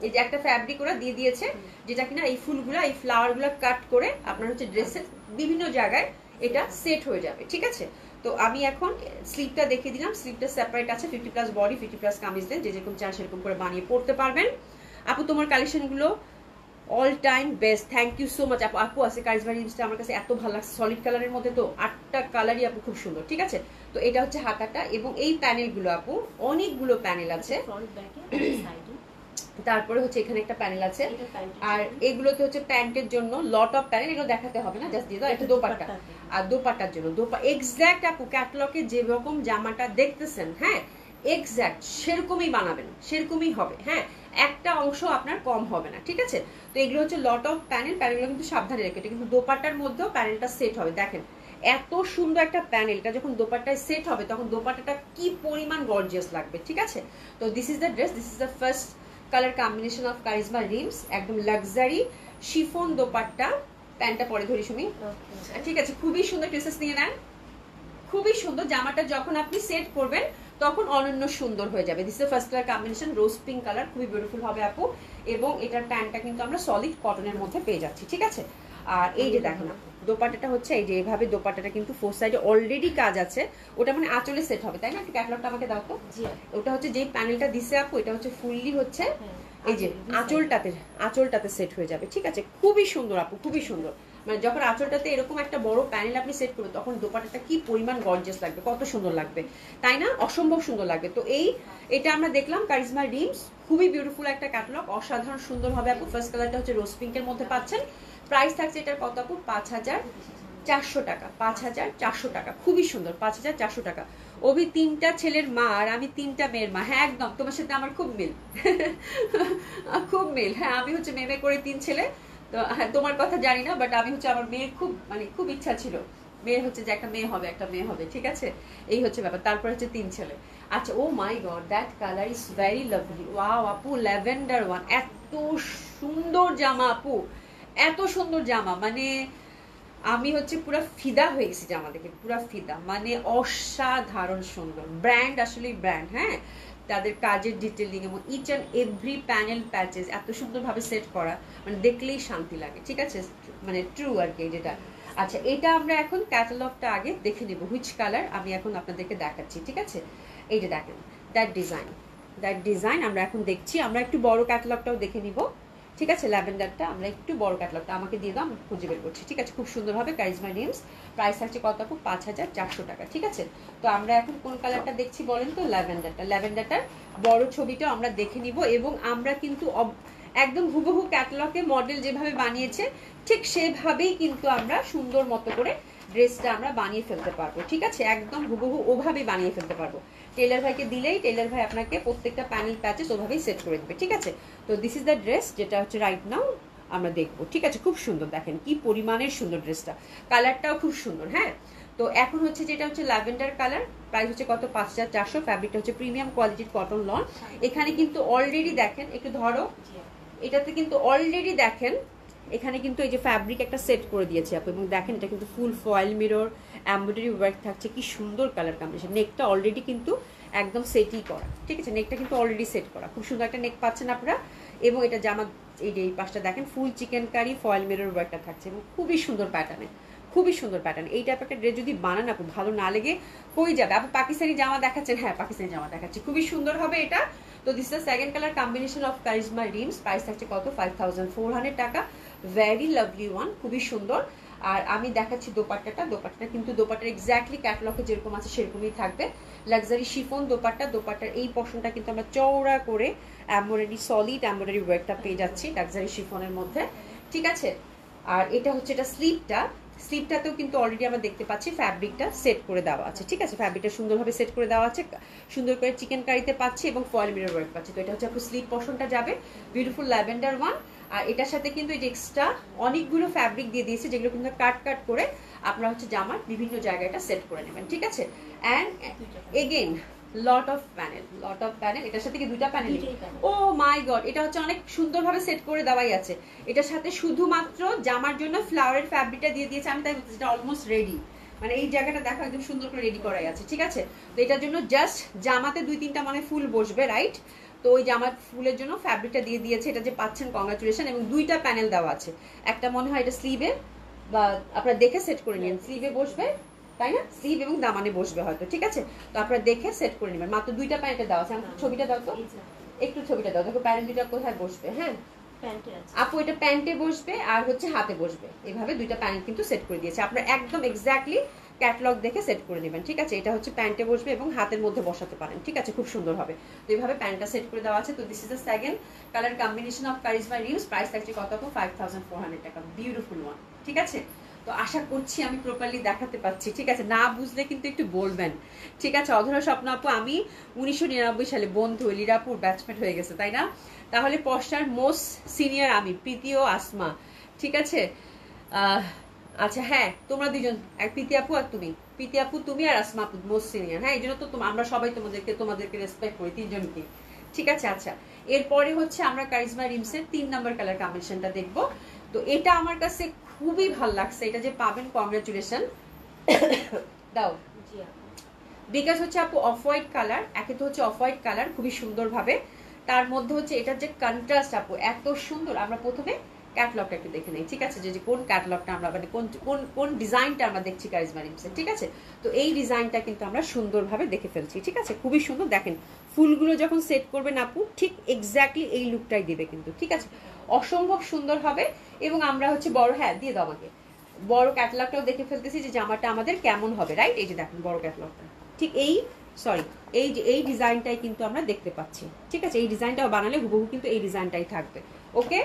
এই যে একটা ফ্যাব্রিক ওরা দিয়ে দিয়েছে, যেটা কিনা এই ফুলগুলা, এই ফ্লাওয়ারগুলো কাট করে আপনার হচ্ছে ড্রেসের বিভিন্ন জায়গায় এটা সেট হয়ে যাবে, ঠিক আছে। তো আমি এখন স্লিভটা দেখিয়ে দিলাম। স্লিভটা সেপারেট আছে, 50+ বডি 50+ কামিজ দেন, যে যেরকম চান সেরকম করে বানিয়ে পড়তে পারবেন। আপু তোমার কালেকশনগুলো all time best, thank you so much আপু। আপু আছে কারিজমা রিমসটা আমার কাছে এত ভালো লাগছে, সলিড কালারের মধ্যে, তো 8টা কালারই আপু খুব সুন্দর, ঠিক আছে। তো এটা হচ্ছে হাতাটা। এবং এই প্যানেলগুলো আপু অনেকগুলো প্যানেল আছে, তারপরে হচ্ছে এখানে একটা প্যানেল আছে। আর এগুলোতে হচ্ছে প্যান্টের জন্য লট অফ প্যানেল, এগুলো দেখাতে হবে না, জাস্ট দিয়ে দাও। একটা দোপাট্টা, আর দোপাট্টার জন্য এক্সাক্ট আপু ক্যাটালগে যেরকম জামাটা দেখতেছেন, হ্যাঁ, এক্সাক্ট সেরকমই বানাবেন, সেরকমই হবে, হ্যাঁ, একটা অংশ আপনার কম হবে না, ঠিক আছে। তো এগুলো হচ্ছে লট অফ প্যানেলগুলো কিন্তু সাবধানে রেখে, এটা কিন্তু দোপাট্টার মধ্যেও প্যানেলটা সেট হবে। দেখেন এত সুন্দর একটা প্যানেলটা যখন দোপাট্টায় সেট হবে, তখন দোপাট্টাটা কি পরিমাণ গর্জিয়াস লাগবে, ঠিক আছে। তো this is the dress, this is the first colour combination of charisma rims, একদম লাক্সারি শিফন দোপাট্টা। প্যান্টটা পরে ধরি সুমি, ঠিক আছে। খুবই সুন্দর, ট্রেসেস নিয়ে নেন, খুবই সুন্দর। জামাটা যখন আপনি সেট করবেন তখন অনন্য সুন্দর হয়ে যাবে। This is first colour combination, rose pink colour, খুবই বিউটিফুল হবে আপু। এবং এটার প্যান্টটা কিন্তু আমরা সলিড কটনের মধ্যে পেয়ে যাচ্ছি, ঠিক আছে। আর এই যে দেখো না, দোপাট্টাটা হচ্ছে এই যে এভাবে, দোপাট্টাটা কিন্তু ফোর সাইডে অলরেডি কাজ আছে, ওটা মানে আঁচলে সেট হবে, তাই না? একটু ক্যাটালগটা আমাকে দাও তো। ওটা হচ্ছে যে প্যানেলটা দিছে আপু, এটা হচ্ছে ফুললি হচ্ছে এই যে আঁচলটাতে সেট হয়ে যাবে, ঠিক আছে। খুবই সুন্দর আপু, খুবই সুন্দর। মানে যখন আঁচলটাতে এরকম একটা বড় প্যানেল আপনি সেট করবেন, তখন দোপাট্টাটা কি পরিমাণ গর্জিয়াস লাগবে, কত সুন্দর লাগবে, তাই না? অসম্ভব সুন্দর লাগবে। তো এটা আমরা দেখলাম কারিজমা রিমস, খুবই বিউটিফুল একটা ক্যাটালগ, অসাধারণ সুন্দর হবে আপু। ফার্স্ট কালারটা হচ্ছে রোজ পিঙ্কের মধ্যে পাচ্ছেন। প্রাইস থাকছে এটার কত আপু? 5400 টাকা, 5400 টাকা, খুবই সুন্দর, 5400 টাকা। অভি 3টা ছেলের মা আর আমি 3টা মেয়ের মা, হ্যাঁ একদম, তোমার সাথে আমার খুব মিল, খুব মিল। হ্যাঁ, আমি হচ্ছে মেয়ে করে 3 ছেলে। তো তোমার কথা জানি না, বাট আমি হচ্ছে আমার মেয়ের খুব মানে খুব ইচ্ছা ছিল, মেয়ের হচ্ছে যে একটা মেয়ে হবে, ঠিক আছে। এই হচ্ছে ব্যাপার। তারপর হচ্ছে 3 ছেলে। আচ্ছা, oh my god, that colour is very lovely. Wow আপু, ল্যাভেন্ডার ওয়ান, এত সুন্দর জামা আপু, এত সুন্দর জামা, মানে আমি হচ্ছে পুরো ফিদা হয়ে গেছি জামা দেখে, পুরো ফিদা, মানে অসাধারণ সুন্দর ব্র্যান্ড, আসলে ব্র্যান্ড, হ্যাঁ। তাদের কাজের ডিটেলিং এবং each and every panel patches এত সুন্দরভাবে সেট করা, মানে দেখলেই শান্তি লাগে, ঠিক আছে, মানে ট্রু আর কি যেটা। আচ্ছা, এটা আমরা এখন ক্যাটালগটা আগে দেখে নেব, হুইচ কালার আমি এখন আপনাদেরকে দেখাচ্ছি, ঠিক আছে। এই যে দেখেন দ্যাট ডিজাইন আমরা এখন দেখছি। আমরা একটু বড় ক্যাটালগটাও দেখে নিব, ঠিক আছে। ল্যাভেন্ডারটা আমরা একটু বড় ক্যাটালগটা আমাকে দিয়ে দাও, আমি খুঁজে বের করছি, ঠিক আছে। খুব সুন্দর হবে কারিজমা রিমস, প্রাইস থাকছে কত আপু? 5400 টাকা, ঠিক আছে। তো আমরা এখন কোন কালারটা দেখছি বলেন তো? ল্যাভেন্ডারটার বড় ছবিটা আমরা দেখে নিব। এবং আমরা কিন্তু একদম হুবহু ক্যাটালগে মডেল যেভাবে বানিয়েছে ঠিক সেভাবেই কিন্তু আমরা সুন্দর মতো করে ড্রেসটা আমরা বানিয়ে ফেলতে পারবো, ঠিক আছে। একদম হুবহু ওভাবেই বানিয়ে ফেলতে পারবো। টেলার ভাইকে দিলেই টেলার ভাই আপনাকে প্রত্যেকটা প্যানেল প্যাচেস ওভাবেই সেট করে দেবে, ঠিক আছে। তো দিস ইজ দ্য ড্রেস, যেটা হচ্ছে রাইট নাও আমরা দেখবো, ঠিক আছে। খুব সুন্দর, দেখেন কি পরিমাণের সুন্দর ড্রেসটা, কালারটাও খুব সুন্দর, হ্যাঁ। তো এখন হচ্ছে যেটা হচ্ছে ল্যাভেন্ডার কালার, প্রাইস হচ্ছে কত? 5400। ফ্যাব্রিকটা হচ্ছে প্রিমিয়াম কোয়ালিটির কটন লন। এখানে কিন্তু অলরেডি দেখেন, একটু ধরো, এটাতে কিন্তু অলরেডি দেখেন এখানে কিন্তু এই যে ফ্যাব্রিক একটা সেট করে দিয়েছে আপু, এবং দেখেন এটা কিন্তু ফুল ফয়েল মিরর এমব্রয়ডারি ওয়ার্ক থাকছে, কি সুন্দর কালার কম্বিনেশন। নেকটা অলরেডি কিন্তু একদম সেটই করা, ঠিক আছে, নেকটা কিন্তু অলরেডি সেট করা, খুব সুন্দর একটা নেক পাচ্ছেন আপনারা। এবং এটা জামা এই যে এই পাশটা দেখেন full chikankari foil mirror ওয়ার্কটা থাকছে এবং খুবই সুন্দর প্যাটার্নে, খুবই সুন্দর প্যাটার্ন। এই টাইপ একটা ড্রেস যদি বানান আপু ভালো না লেগে কই যাবে। আপু পাকিস্তানি জামা দেখাচ্ছেন, হ্যাঁ পাকিস্তানি জামা দেখাচ্ছি, খুবই সুন্দর হবে এটা। তো this is second colour combination of charisma rims, price থাকছে কত 5400 টাকা, ভেরি লাভলি ওয়ান, খুবই সুন্দর। আর আমি দেখাচ্ছি দোপাট্টাটা, দোপাট্টাটা কিন্তু দোপাট্টার এক্স্যাক্টলি ক্যাটালগে যেরকম আছে সেরকমই থাকবে, লাক্সারি শিফন দোপাট্টা। দোপাট্টার এই পোর্শনটা কিন্তু আমরা চওড়া করে এমব্রয়ডারি সলিড এমব্রয়ডারি ওয়ার্কটা পেয়ে যাচ্ছি লাক্সারি শিফনের মধ্যে, ঠিক আছে। আর এটা হচ্ছে এটা স্লিপটা, স্লিপটাতেও কিন্তু অলরেডি আমরা দেখতে পাচ্ছি ফ্যাব্রিকটা সেট করে দেওয়া আছে, ঠিক আছে, ফ্যাব্রিকটা সুন্দরভাবে সেট করে দেওয়া আছে, সুন্দর করে চিকেন কারিতে পাচ্ছি এবং ফয়েল মিরর ওয়ার্ক পাচ্ছি। তো এটা হচ্ছে আপু স্লিপ পোর্শনটা যাবে, বিউটিফুল ল্যাভেন্ডার ওয়ান। আর এটার সাথে কিন্তু এই যে এক্সট্রা অনেকগুলো ফ্যাব্রিক দিয়ে দিয়েছে যেগুলো কিন্তু কাট কাট করে আপনারা হচ্ছে জামার বিভিন্ন জায়গায় এটা সেট করে নেবেন, ঠিক আছে। And again lot of panel, এটার সাথে কি দুইটা প্যানেল, ও মাই গড, এটা হচ্ছে অনেক সুন্দরভাবে সেট করে দেওয়াই আছে। এটার সাথে শুধুমাত্র জামার জন্য ফ্লাওয়ারের ফ্যাব্রিকটা দিয়ে দিয়েছে, আমি তাই বলছি এটা অলমোস্ট রেডি, মানে এই জায়গাটা দেখো একদম সুন্দর করে রেডি করাই আছে, ঠিক আছে। তো এটার জন্য জাস্ট জামাতে 2-3টা মানে ফুল বসবে, রাইট। তো ওই জামার ফুলের জন্য ফ্যাব্রিকটা দিয়ে দিয়েছে, এটা যে পাচ্ছেন কংগ্রাচুলেশন। এবং দুইটা প্যানেল দেওয়া আছে, একটা মনে হয় এটা স্লিভে, বা আপনারা দেখে সেট করে নিন, স্লিভে বসবে তাই না, স্লিভ এবং দামানে বসবে হয়তো, ঠিক আছে। তো আপনারা দেখে সেট করে নেবেন, মাত্র দুইটা প্যানেলটা দেওয়া আছে। আমাকে ছবিটা দাও তো, একটু ছবিটা দাও, দেখো প্যানেল দুইটা কোথায় বসবে। হ্যাঁ আপু এটা প্যান্টে বসবে আর হচ্ছে হাতে বসবে, এইভাবে দুইটা প্যানেল কিন্তু সেট করে দিয়েছে, আপনারা একদম এক্স্যাক্টলি ক্যাটালগ দেখে সেট করে নেবেন, ঠিক আছে। এটা হচ্ছে প্যান্টে বসবে এবং হাতের মধ্যে বসাতে পারেন, ঠিক আছে, খুব সুন্দর হবে। তো এইভাবে প্যান্টটা সেট করে দেওয়া আছে। তো this is the second colour combination of charisma rims, price থাকছে কত আপু 5400 টাকা, বিউটিফুল ওয়ান, ঠিক আছে। তো আশা করছি আমি প্রপারলি দেখাতে পাচ্ছি, ঠিক আছে, না বুঝলে কিন্তু একটু বলবেন, ঠিক আছে। অধরা স্বপ্ন আপু আমি 1999 সালে বন্ধু লিরাপুর ব্যাচমেট হয়ে গেছে তাই না, তাহলে পশ্চার মোস্ট সিনিয়র আমি, প্রীতি ও আসমা, ঠিক আছে। আচ্ছা হ্যাঁ তোমরা দুজন, এক প্রীতি আপু আর তুমি, প্রীতি আপু তুমি আর আসমা আপু মোস্ট সিনিয়র, হ্যাঁ এই জন্য তো আমরা সবাই তোমাদেরকে রেসপেক্ট করি তিনজনকে, ঠিক আছে। আচ্ছা এরপরে হচ্ছে আমরা কারিজমা রিমসের 3 নাম্বার কালার কম্বিনেশনটা দেখবো। তো এটা আমার কাছে খুবই ভালো লাগছে, এটা যে পাবেন কংগ্রাচুলেশন দাও, বিকজ হচ্ছে আপু অফ হোয়াইট কালার, একে তো হচ্ছে অফ হোয়াইট কালার খুবই সুন্দর ভাবে, তার মধ্যে হচ্ছে এটার যে কন্ট্রাস্ট আপু এত সুন্দর। আমরা প্রথমে ক্যাটালগটা একটু দেখে নেই, ঠিক আছে, যে কোন ক্যাটালগটা আমরা মানে কোন ডিজাইনটা আমরা দেখছি কারিজমা রিমসের, ঠিক আছে। তো এই ডিজাইনটা কিন্তু আমরা সুন্দরভাবে দেখে ফেলছি, ঠিক আছে, খুবই সুন্দর। দেখেন ফুলগুলো যখন সেট করবেন আপু ঠিক এক্স্যাক্টলি এই লুকটাই দিবে কিন্তু, ঠিক আছে, অসম্ভব সুন্দর হবে। এবং আমরা হচ্ছে বড়, হ্যাঁ দিয়ে দাও আমাকে, বড় ক্যাটালগটাও দেখে ফেলতেছি যে জামাটা আমাদের কেমন হবে, রাইট। এই যে দেখেন বড় ক্যাটালগটা ঠিক এই ডিজাইনটাই কিন্তু আমরা দেখতে পাচ্ছি, ঠিক আছে। এই ডিজাইনটাও বানালে হুবহু কিন্তু এই ডিজাইনটাই থাকবে, ওকে।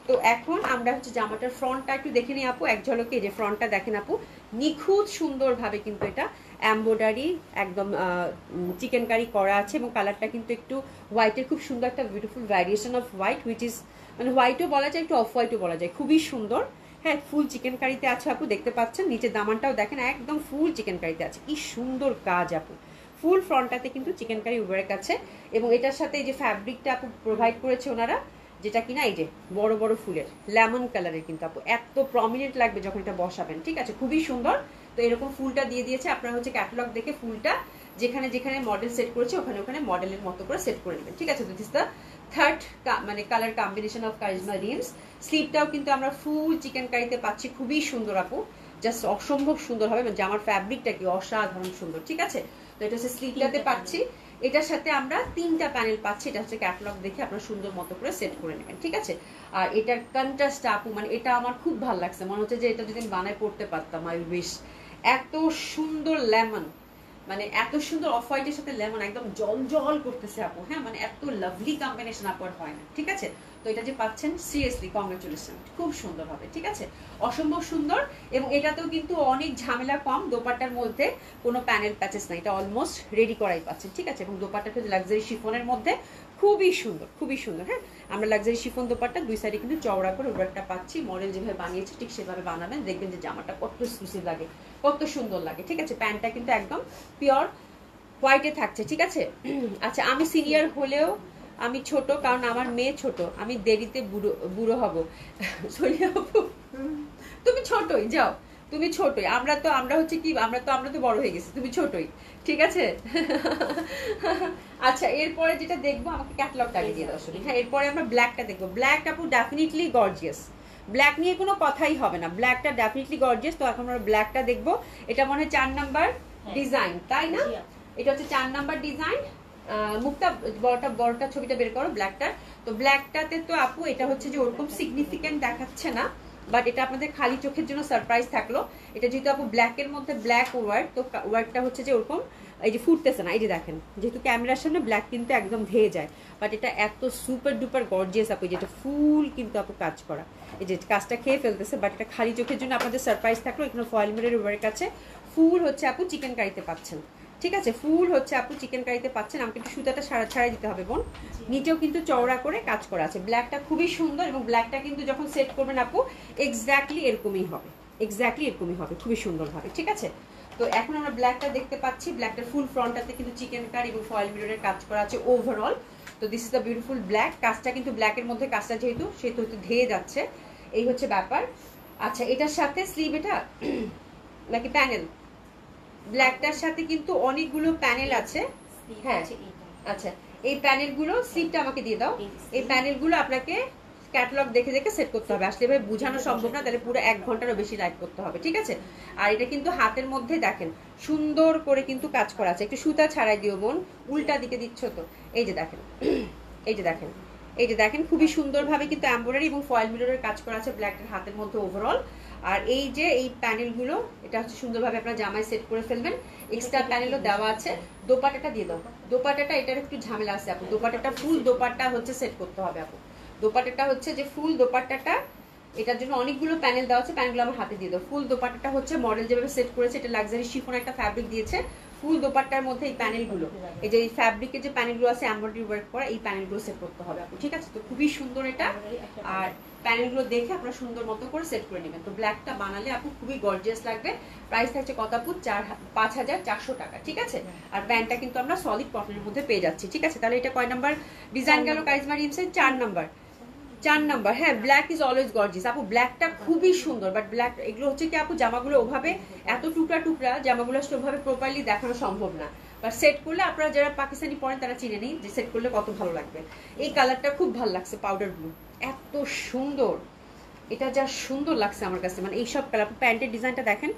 তো এখন আমরা হচ্ছে জামাটার ফ্রন্টটা একটু দেখে নিই আপু এক ঝলকে, যে ফ্রন্টটা দেখেন আপু নিখুঁত সুন্দরভাবে কিন্তু এটা এমব্রয়ডারি একদম চিকেন কারি করা আছে, এবং কালারটা কিন্তু একটু হোয়াইটের খুব সুন্দর একটা beautiful variation off white, which is মানে হোয়াইটও বলা যায় একটু অফ হোয়াইটও বলা যায়, খুবই সুন্দর। হ্যাঁ ফুল চিকেন কারিতে আছে আপু, দেখতে পাচ্ছেন নিচের দামানটাও দেখেন একদম ফুল চিকেন কারিতে আছে, কি সুন্দর কাজ আপু। ফুল ফ্রন্টটাতে কিন্তু চিকেন কারি ওয়ার্ক আছে, এবং এটার সাথে এই যে ফ্যাব্রিকটা আপু প্রোভাইড করেছে ওনারা, যেটা কিনা এই যে বড় বড় ফুলের লেমন কালারের, কিন্তু আপু এত প্রমিনেন্ট লাগবে যখন এটা বসাবেন, ঠিক আছে, খুবই সুন্দর। তো এরকম ফুলটা দিয়ে দিয়েছে, আপনারা হচ্ছে ক্যাটালগ দেখে ফুলটা যেখানে যেখানে মডেল সেট করেছে ওখানে ওখানে মডেলের মতো করে সেট করে নেবেন, ঠিক আছে। দিস ইজ দ্য থার্ড মানে colour combination of charisma rims. স্লিভটাও কিন্তু আমরা ফুল চিকেন কারিতে পাচ্ছি, খুবই সুন্দর আপু, জাস্ট অসম্ভব সুন্দর হবে, মানে জামার ফ্যাব্রিকটা কি অসাধারণ সুন্দর, ঠিক আছে। তো এটা হচ্ছে স্লিভটাতে পাচ্ছি, এটার সাথে আমরা 3টা প্যানেল পাচ্ছি, এটা হচ্ছে ক্যাটালগ দেখে আপনারা সুন্দর মতো করে সেট করে নেবেন, ঠিক আছে। আর এটার কন্ট্রাস্ট আপু মানে এটা আমার খুব ভালো লাগছে, মনে হচ্ছে যে এটা যদি বানায় পড়তে পারতাম, আই উইশ। এত সুন্দর লেমন, মানে এত সুন্দর অফ হোয়াইটের সাথে লেমন একদম জল জল করতেছে আপু, হ্যাঁ মানে এত লাভলি কম্বিনেশন আপু আর হয় না, ঠিক আছে। তো এটা যে পাচ্ছেন সিরিয়াসলি কংগ্রাচুলেশন, খুব সুন্দর হবে, ঠিক আছে, অসম্ভব সুন্দর। এবং এটাতেও কিন্তু অনেক ঝামেলা কম, দোপাট্টার মধ্যে কোনো প্যানেল প্যাচেস নাই, এটা অলমোস্ট রেডি করাই পাচ্ছেন, ঠিক আছে। এবং দোপাট্টাটা লাক্সারি শিফনের মধ্যে খুবই সুন্দর, খুবই সুন্দর। হ্যাঁ আমরা লাক্সারি শিফন দোপাট্টা দুই সাইডে কিন্তু চওড়া করে ওভারটা পাচ্ছি, মডেল যেভাবে বানিয়েছে ঠিক সেভাবে বানাবেন, দেখবেন যে জামাটা কত এক্সক্লুসিভ লাগে, কত সুন্দর লাগে, ঠিক আছে। প্যান্টটা কিন্তু একদম পিওর হোয়াইটে থাকছে, ঠিক আছে। আচ্ছা আমি সিনিয়র হলেও আমি ছোট কারণ আমার মেয়ে ছোট, আমি দেরিতে বুড়ো বুড়ো হব। সোনিয়া আপু তুমি ছোটই, যাও তুমি ছোটই, আমরা হচ্ছে কি আমরা তো বড় হয়ে গেছি, তুমি ছোটই, ঠিক আছে। আচ্ছা এরপরে যেটা দেখবো, আমাকে ক্যাটালগটা আগে দিয়ে দাও। হ্যাঁ এরপরে আমরা ব্ল্যাকটা দেখবো। ব্ল্যাক আপু ডেফিনেটলি গর্জিয়াস, ব্ল্যাক নিয়ে কোনো কথাই হবে না, ব্ল্যাকটা ডেফিনেটলি গর্জিয়াস। তো এখন আমরা ব্ল্যাকটা দেখবো। এটা মনে হয় 4 নাম্বার ডিজাইন, তাই না? এটা হচ্ছে 4 নাম্বার ডিজাইন। মুখটা বড়টা ছবিটা বের করো ব্ল্যাকটার। তো ব্ল্যাকটাতে তো আপু এটা হচ্ছে যে ওরকম সিগনিফিকেন্ট দেখাচ্ছে না, বাট এটা আপনাদের খালি চোখের জন্য সারপ্রাইজ থাকলো। এটা যেহেতু আপু ব্ল্যাকের মধ্যে ব্ল্যাক ওয়ার্ড, তো ওয়ার্ডটা হচ্ছে যে ওরকম এই যে ফুটতেছে না, এই যে দেখেন, যেহেতু ক্যামেরার সামনে ব্ল্যাক কিন্তু একদম ধেয়ে যায়, বাট এটা এত সুপার ডুপার গর্জিয়াস আপু, যেটা ফুল কিন্তু আপু কাজ করা, এই যে কাজটা খেয়ে ফেলতেছে, বাট এটা খালি চোখের জন্য আপনাদের সারপ্রাইজ থাকলো। এখানে ফয়েল মিররের ওয়ার্ক আছে, ফুল হচ্ছে আপু চিকেন কারিতে পাচ্ছেন, ঠিক আছে, ফুল হচ্ছে আপু চিকেন কারিতে পাচ্ছেন। আমাকে একটু সুতাটা ছাড়াই দিতে হবে বোন। নিচেও কিন্তু চওড়া করে কাজ করা আছে। ব্ল্যাকটা খুবই সুন্দর, এবং ব্ল্যাকটা কিন্তু যখন সেট করবেন আপু এক্স্যাক্টলি এরকমই হবে, এক্স্যাক্টলি এরকমই হবে, খুবই সুন্দর হবে, ঠিক আছে। তো এখন আমরা ব্ল্যাকটা দেখতে পাচ্ছি। ব্ল্যাকটার ফুল ফ্রন্টটাতে কিন্তু চিকেন কারি এবং ফয়েল মিররের কাজ করা আছে ওভারঅল। তো this is the beautiful black. কাজটা কিন্তু ব্ল্যাকের মধ্যে কাজটা যেহেতু সেহেতু ধেয়ে যাচ্ছে, এই হচ্ছে ব্যাপার। আচ্ছা এটার সাথে স্লিভ এটা নাকি প্যানেল? ব্ল্যাকটার সাথে কিন্তু অনেকগুলো প্যানেল আছে। হ্যাঁ আচ্ছা, এই প্যানেলগুলো স্লিপটা আমাকে দিয়ে দাও। এই প্যানেলগুলো আপনাকে ক্যাটালগ দেখে দেখে সেট করতে হবে, আসলে ভাই বোঝানো সম্ভব না, তাহলে পুরো 1 ঘন্টারও বেশি লাইভ করতে হবে, ঠিক আছে। আর এটা কিন্তু হাতের মধ্যে দেখেন সুন্দর করে কিন্তু কাজ করা আছে। একটু সুতা ছাড়াই দিও বোন, উল্টা দিকে দিচ্ছ তো। এই যে দেখেন, এই যে দেখেন, এই যে দেখেন, খুবই সুন্দরভাবে কিন্তু এমব্রয়ডারি এবং ফয়েল মিররের কাজ করা আছে ব্ল্যাকের হাতের মধ্যে ওভারঅল। আর এই যে এই প্যানেলগুলো, এটা হচ্ছে সুন্দরভাবে আপনার জামায় সেট করে ফেলবেন। এক্সট্রা প্যানেলও দেওয়া আছে। দোপাট্টাটা দিয়ে দাও। দোপাট্টাটা এটার একটু ঝামেলা আছে আপু, দোপাট্টাটা ফুল দোপাট্টা হচ্ছে সেট করতে হবে আপু। দোপাট্টাটা হচ্ছে যে ফুল দোপাট্টাটা, এটার জন্য অনেকগুলো প্যানেল দেওয়া আছে, প্যানেলগুলো আমার হাতে দিয়ে দাও। ফুল দোপাট্টাটা হচ্ছে মডেল যেভাবে সেট করেছে, এটা লাক্সারি শিফন একটা ফ্যাব্রিক দিয়েছে। ফুল দোপাট্টার মধ্যে এই প্যানেলগুলো, এই যে এই ফ্যাব্রিকের যে প্যানেলগুলো আছে এমব্রয়ডারি ওয়ার্ক করা, এই প্যানেলগুলো সেট করতে হবে আপু, ঠিক আছে। তো খুবই সুন্দর এটা। আর প্যানেলগুলো দেখে আপনারা সুন্দর মতো করে সেট করে নেবেন। তো ব্ল্যাকটা বানালে আপু খুবই গর্জিয়াস লাগবে। প্রাইস থাকছে কত আপু? 5,400 টাকা, ঠিক আছে। আর প্যান্টটা কিন্তু আমরা সলিড কটনের মধ্যে পেয়ে যাচ্ছি, ঠিক আছে। তাহলে এটা কয় নাম্বার ডিজাইন গেল কারিজমা রিমসের? 4 নাম্বার। 4 নাম্বার। হ্যাঁ ব্ল্যাক ইজ অলওয়েজ গর্জিয়াস আপু, ব্ল্যাকটা খুবই সুন্দর। বাট ব্ল্যাক এগুলো হচ্ছে কি আপু, জামাগুলো ওভাবে এত টুকরা টুকরা জামাগুলো আসলে ওভাবে প্রপারলি দেখানো সম্ভব না, বাট সেট করলে আপনারা যারা পাকিস্তানি পরেন তারা চিনে নেই যে সেট করলে কত ভালো লাগবে। এই কালারটা খুব ভালো লাগছে, পাউডার ব্লু, এত সুন্দর, এটা যা সুন্দর লাগছে আমার কাছে, মানে এইসব কালার। প্যান্টের ডিজাইনটা দেখেন,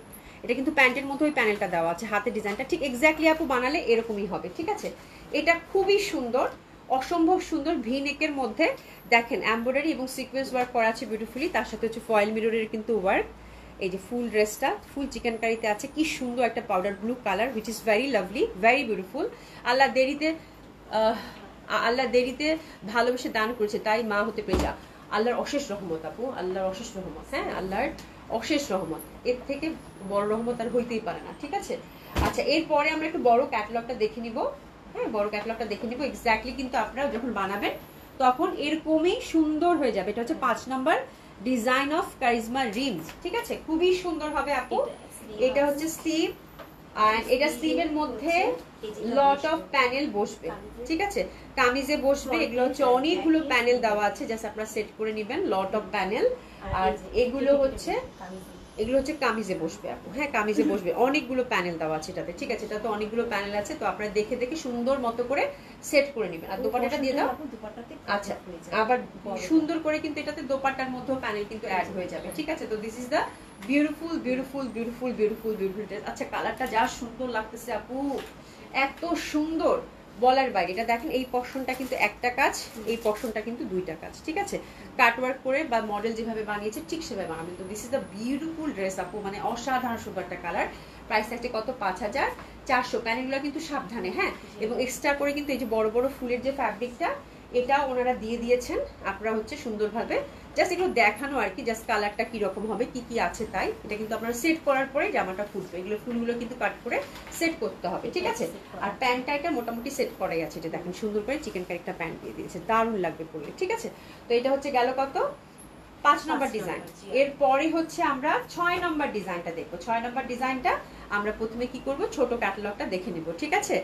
এটা কিন্তু প্যান্টের মধ্যে ওই প্যানেলটা দেওয়া আছে, হাতের ডিজাইনটা ঠিক এক্স্যাক্টলি আপু বানালে এরকমই হবে, ঠিক আছে। এটা খুবই সুন্দর, অসম্ভব সুন্দর। ভি নেকের মধ্যে দেখেন এমব্রয়ডারি এবং সিকোয়েন্স ওয়ার্ক করা আছে বিউটিফুলি, তার সাথে হচ্ছে ফয়েল মিররের কিন্তু ওয়ার্ক। এই যে ফুল ড্রেসটা ফুল চিকেন কারিতে আছে, কি সুন্দর একটা powder blue colour, which is very lovely, very beautiful. Allah দেরিতে ভালোবেসে দান করেছে, তাই মা হতে পেরেছে। আল্লাহর অশেষ রহমত আপু, আল্লাহর অশেষ রহমত, হ্যাঁ আল্লাহর অশেষ রহমত, এর থেকে বড় রহমত আর হইতেই পারে না, ঠিক আছে। আচ্ছা এরপরে আমরা একটু বড় ক্যাটালগটা দেখে নিব। হ্যাঁ বড় ক্যাটালগটা দেখে নিব। এক্স্যাক্টলি কিন্তু আপনারা যখন বানাবেন তখন এরকমই সুন্দর হয়ে যাবে। এটা হচ্ছে 5 number design of charisma rims, ঠিক আছে, খুবই সুন্দর হবে আপু। এটা হচ্ছে স্লিভ, আর এটা স্লিভের মধ্যে লট অফ প্যানেল বসবে, ঠিক আছে, কামিজে বসবে। এগুলো হচ্ছে অনেকগুলো প্যানেল দেওয়া আছে, জাস্ট আপনারা সেট করে নেবেন, লট অফ প্যানেল। আর এগুলো হচ্ছে কামিজে বসবে আপু, হ্যাঁ কামিজে বসবে, অনেকগুলো প্যানেল দেওয়া আছে এটাতে, ঠিক আছে। এটা তো অনেকগুলো প্যানেল আছে, তো আপনারা দেখে দেখে সুন্দর মতো করে সেট করে নেবেন। আর দোপাট্টাটা দিয়ে দাও। আচ্ছা আবার সুন্দর করে কিন্তু এটাতে দোপাট্টার মধ্যেও প্যানেল কিন্তু অ্যাড হয়ে যাবে, ঠিক আছে। তো this is the beautiful beautiful beautiful beautiful beautiful dress. আচ্ছা কালারটা যা সুন্দর লাগতেছে আপু, এত সুন্দর বলার বাইরে। এটা দেখেন এই পশনটা কিন্তু একটা কাজ, এই পশনটা কিন্তু 2টা কাজ, ঠিক আছে। কাটওয়ার্ক করে বা মডেল যেভাবে বানিয়েছে ঠিক সেভাবে বানাবেন। তো this is the beautiful dress আপু, মানে অসাধারণ সুন্দর একটা কালার। প্রাইস থাকছে কত? 5,400। প্যানেলগুলো কিন্তু সাবধানে, হ্যাঁ, এবং এক্সট্রা করে কিন্তু এই যে বড় বড় ফুলের যে ফ্যাব্রিকটা, এটা ওনারা দিয়ে দিয়েছেন। আপনারা হচ্ছে সুন্দরভাবে জাস্ট এগুলো দেখানো আর কি, জাস্ট কালারটা কিরকম হবে, কি কি আছে তাই। এটা কিন্তু আপনারা সেট করার পরে জামাটা ফুটবে, এগুলো ফুলগুলো কিন্তু কাট করে সেট করতে হবে, ঠিক আছে। আর প্যান্টটা এটা মোটামুটি সেট করাই আছে, এটা দেখেন সুন্দর করে চিকেন কারি একটা প্যান্ট দিয়ে দিয়েছে, দারুণ লাগবে পরলে, ঠিক আছে। তো এটা হচ্ছে গেল কত? 5 নম্বর ডিজাইন। এরপরে হচ্ছে আমরা 6 নম্বর ডিজাইনটা দেখবো। 6 নম্বর ডিজাইনটা আমরা প্রথমে কি করব, ছোট ক্যাটালগটা দেখে নিব, ঠিক আছে?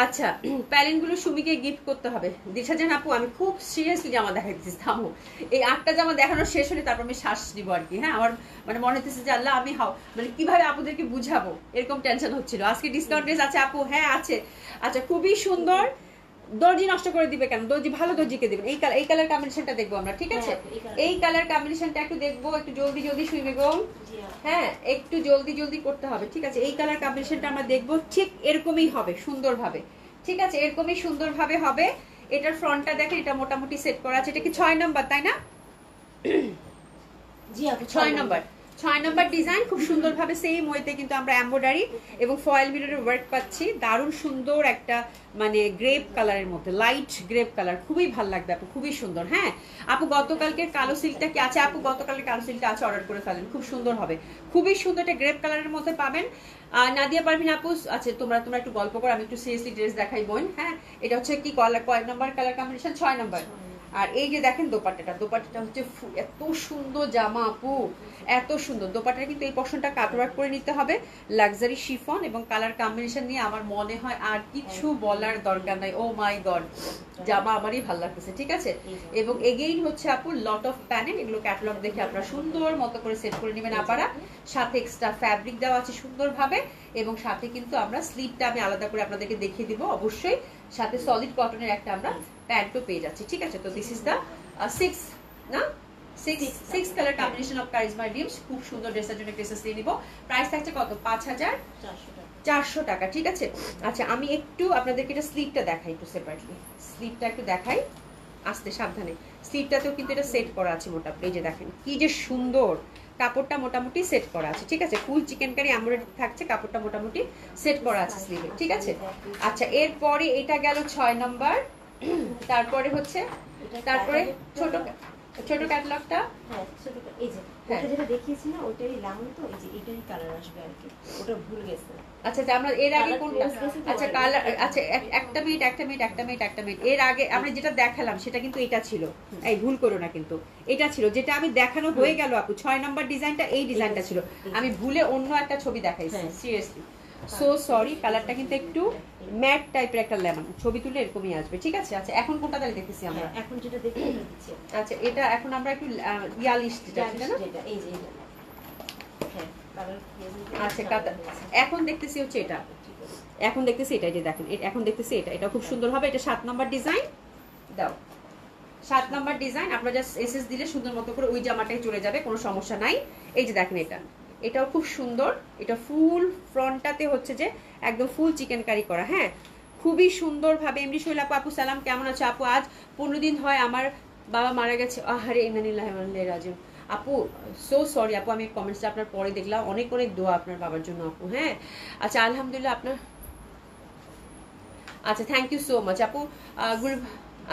আচ্ছা, প্যালেনগুলো সুমিকে গিফট করতে হবে। দিশাজান আপু, আমি খুব সিরিয়াসলি জামা দেখাইতেছি, থামো। এই 8টা জামা দেখানো শেষ হলে তারপর আমি শ্বাস নিব আর কি। হ্যাঁ, আমার মানে মনে হচ্ছে যে আল্লাহ আমি মানে কিভাবে আপুদেরকে বুঝাবো, এরকম টেনশন হচ্ছিল। আজকে ডিসকাউন্ট ড্রেস আছে আপু? হ্যাঁ আছে। আচ্ছা, খুবই সুন্দর। দর্জি নষ্ট করে দিবে কেন? দর্জি ভালো দর্জিকে দিবেন। এই কালার কম্বিনেশনটা দেখবো আমরা, ঠিক আছে? এই কালার কম্বিনেশনটা একটু দেখবো, একটু জলদি জলদি শুই বেগম। হ্যাঁ, একটু জলদি জলদি করতে হবে, ঠিক আছে? এই কালার কম্বিনেশনটা আমরা দেখবো, ঠিক এরকমই হবে সুন্দরভাবে, ঠিক আছে? এরকমই সুন্দরভাবে হবে। এটার ফ্রন্টটা দেখেন, এটা মোটামুটি সেট করা আছে। এটা কি 6 নাম্বার, তাই না? জি আপু, 6 নাম্বার। 6 নাম্বার ডিজাইন খুব সুন্দরভাবে সেম ওয়েতে কিন্তু আমরা এমব্রয়ডারি এবং ফয়েল মিররের ওয়ার্ক পাচ্ছি। দারুণ সুন্দর একটা মানে গ্রেপ কালারের মধ্যে, লাইট গ্রেপ কালার, খুবই ভালো লাগবে আপু, খুবই সুন্দর। হ্যাঁ আপু, গতকালকে কালো সিল্কটা কি আছে? আপু গতকালকে কালো সিল্কটা আছে, অর্ডার করে ফেলেন, খুব সুন্দর হবে, খুবই সুন্দর। একটা গ্রেপ কালারের মধ্যে পাবেন। নাদিয়া পারভিন আপু, আচ্ছা তোমরা একটু গল্প করো, আমি একটু সিরিয়াসলি ড্রেস দেখাই বোন। হ্যাঁ, এটা হচ্ছে কি কয় নাম্বার কালার কম্বিনেশন? 6 নাম্বার। আর এই যে দেখেন দোপাট্টাটা হচ্ছে এত সুন্দর জামা আপু, এত সুন্দর দোপাট্টাটা। কিন্তু এই পশনটা কাটওয়ার্ক করে নিতে হবে, লাক্সারি শিফন এবং কালার কম্বিনেশন নিয়ে আমার মনে হয় আর কিছু বলার দরকার নাই। ও মাই গড, জামা আমারই ভালো লাগতেছে, ঠিক আছে? এবং এগেইন হচ্ছে আপু লট অফ প্যানেল, এগুলো ক্যাটালগ দেখে আপনারা সুন্দর মতো করে সেট করে নেবেন আপারা। সাথে এক্সট্রা ফ্যাব্রিক দেওয়া আছে সুন্দরভাবে, এবং সাথে কিন্তু আমরা স্লিপটা আমি আলাদা করে আপনাদেরকে দেখিয়ে দিব অবশ্যই। সাথে সলিড কটনের একটা আমরা প্যান্টও পেয়ে যাচ্ছি, ঠিক আছে? তো this is the 6 colour combination of charisma dreams. খুব সুন্দর ড্রেসের জন্য ড্রেসেস নিয়ে নিব। প্রাইস থাকছে কত? 5400 টাকা, ঠিক আছে? আচ্ছা, আমি একটু আপনাদেরকে এটা স্লিপটা দেখাই, একটু সেপারেটলি স্লিপটা একটু দেখাই, আস্তে সাবধানে। স্লিপটাতেও কিন্তু এটা সেট করা আছে মোটামুটি, এই যে দেখেন কি যে সুন্দর, কাপড়টা মোটামুটি সেট করা আছে, ঠিক আছে? ফুল চিকেন কারি এমব্রয়ডারি থাকছে, কাপড়টা মোটামুটি সেট করা আছে স্লিভে, ঠিক আছে? আচ্ছা, এরপরে এটা গেল 6 নাম্বার। তারপরে হচ্ছে ছোট ক্যাটালগটা, এই যে ওটা যেটা দেখিয়েছি না, ওটারই লাউন, তো এই যে এটারই কালার আসবে আর কি, ওটা ভুল গেছে। আচ্ছা, আমরা এর আগে কোনটা? আচ্ছা কালার, আচ্ছা একটা মিনিট। এর আগে আমরা যেটা দেখালাম সেটা কিন্তু এটা ছিল, এই ভুল করো না কিন্তু, এটা ছিল যেটা আমি দেখানো হয়ে গেল আপু। 6 নাম্বার ডিজাইনটা, এই ডিজাইনটা ছিল, আমি ভুলে অন্য একটা ছবি দেখাইছি, সিরিয়াসলি সো সরি। কালারটা কিন্তু একটু ম্যাট টাইপের একটা লেমন, ছবি তুলে এরকমই আসবে, ঠিক আছে? আচ্ছা, এখন কোনটা তাহলে দেখতেছি আমরা? এখন যেটা দেখি এটা দিচ্ছি। আচ্ছা, এটা এখন আমরা একটু ইয়ালিশ যেটা না, এই যে এটা, হ্যাঁ কালার। আচ্ছা, এখন দেখতেছি হচ্ছে এটা, এখন দেখতেছি এটা, যে দেখেন এখন দেখতেছি এটা খুব সুন্দর হবে। এটা 7 নাম্বার ডিজাইন দাও, 7 নাম্বার ডিজাইন। আপনারা জাস্ট এসএস দিলে সুন্দর মতো করে ওই জামাটাই চলে যাবে, কোনো সমস্যা নাই। এই যে দেখেন এটাও খুব সুন্দর। এটা ফুল ফ্রন্টটাতে হচ্ছে যে একদম ফুল চিকেন কারি করা। হ্যাঁ, খুবই সুন্দরভাবে। এমডি শৈল আপু সালাম, কেমন আছে আপু? আজ 15 দিন হয় আমার বাবা মারা গেছে। আহারে ইন্নালিল্লাহি ওয়া ইন্না ইলাইহি রাজিউন। আপু সো সরি আপু, আমি কমেন্টসটা আপনার পরে দেখলাম। অনেক অনেক দোয়া আপনার বাবার জন্য আপু। হ্যাঁ, আচ্ছা আলহামদুলিল্লাহ আপনার, আচ্ছা থ্যাংক ইউ সো মাচ আপু।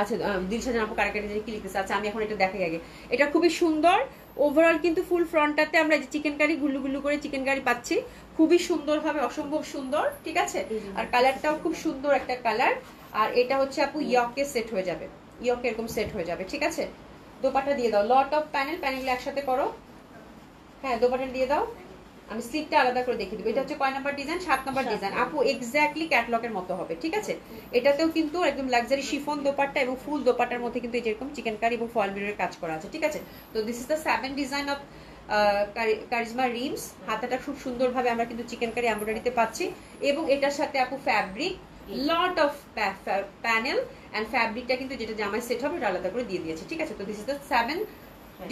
আচ্ছা দিলশাদ আপু কারাকারি কি লিখতেছে? আচ্ছা, আমি এখন এটা দেখাই আগে। এটা খুবই সুন্দর ওভারঅল, কিন্তু ফুল ফ্রন্টটাতে আমরা যে চিকেন কারি গুল্লু গুল্লু করে চিকেন কারি পাচ্ছি, খুবই সুন্দর হবে, অসম্ভব সুন্দর, ঠিক আছে? আর কালারটাও খুব সুন্দর একটা কালার। আর এটা হচ্ছে আপু ইয়কে সেট হয়ে যাবে, ইয়কে এরকম সেট হয়ে যাবে, ঠিক আছে? দোপাট্টা দিয়ে দাও, লট অফ প্যানেলগুলো একসাথে করো। হ্যাঁ, দোপাট্টা দিয়ে দাও, আমি স্লিপটা আলাদা করে দেখিয়ে দিব। এটা হচ্ছে কয় নাম্বার ডিজাইন? 7 নাম্বার ডিজাইন আপু, এক্স্যাক্টলি ক্যাটালগের মতো হবে, ঠিক আছে? এটাতেও কিন্তু একদম লাক্সারি শিফন দোপাট্টা এবং ফুল দোপাট্টার মধ্যে কিন্তু যেরকম চিকেন কারি এবং ফয়েল মিররের কাজ করা আছে, ঠিক আছে? তো this is the 7 design of charisma rims. হাতাটা খুব সুন্দরভাবে আমরা কিন্তু চিকেন কারি এমব্রয়ডারিতে পাচ্ছি, এবং এটার সাথে আপু fabric, lot of panel and ফ্যাব্রিকটা কিন্তু যেটা জামায় সেট হবে এটা আলাদা করে দিয়ে দিয়েছে, ঠিক আছে? তো this is the 7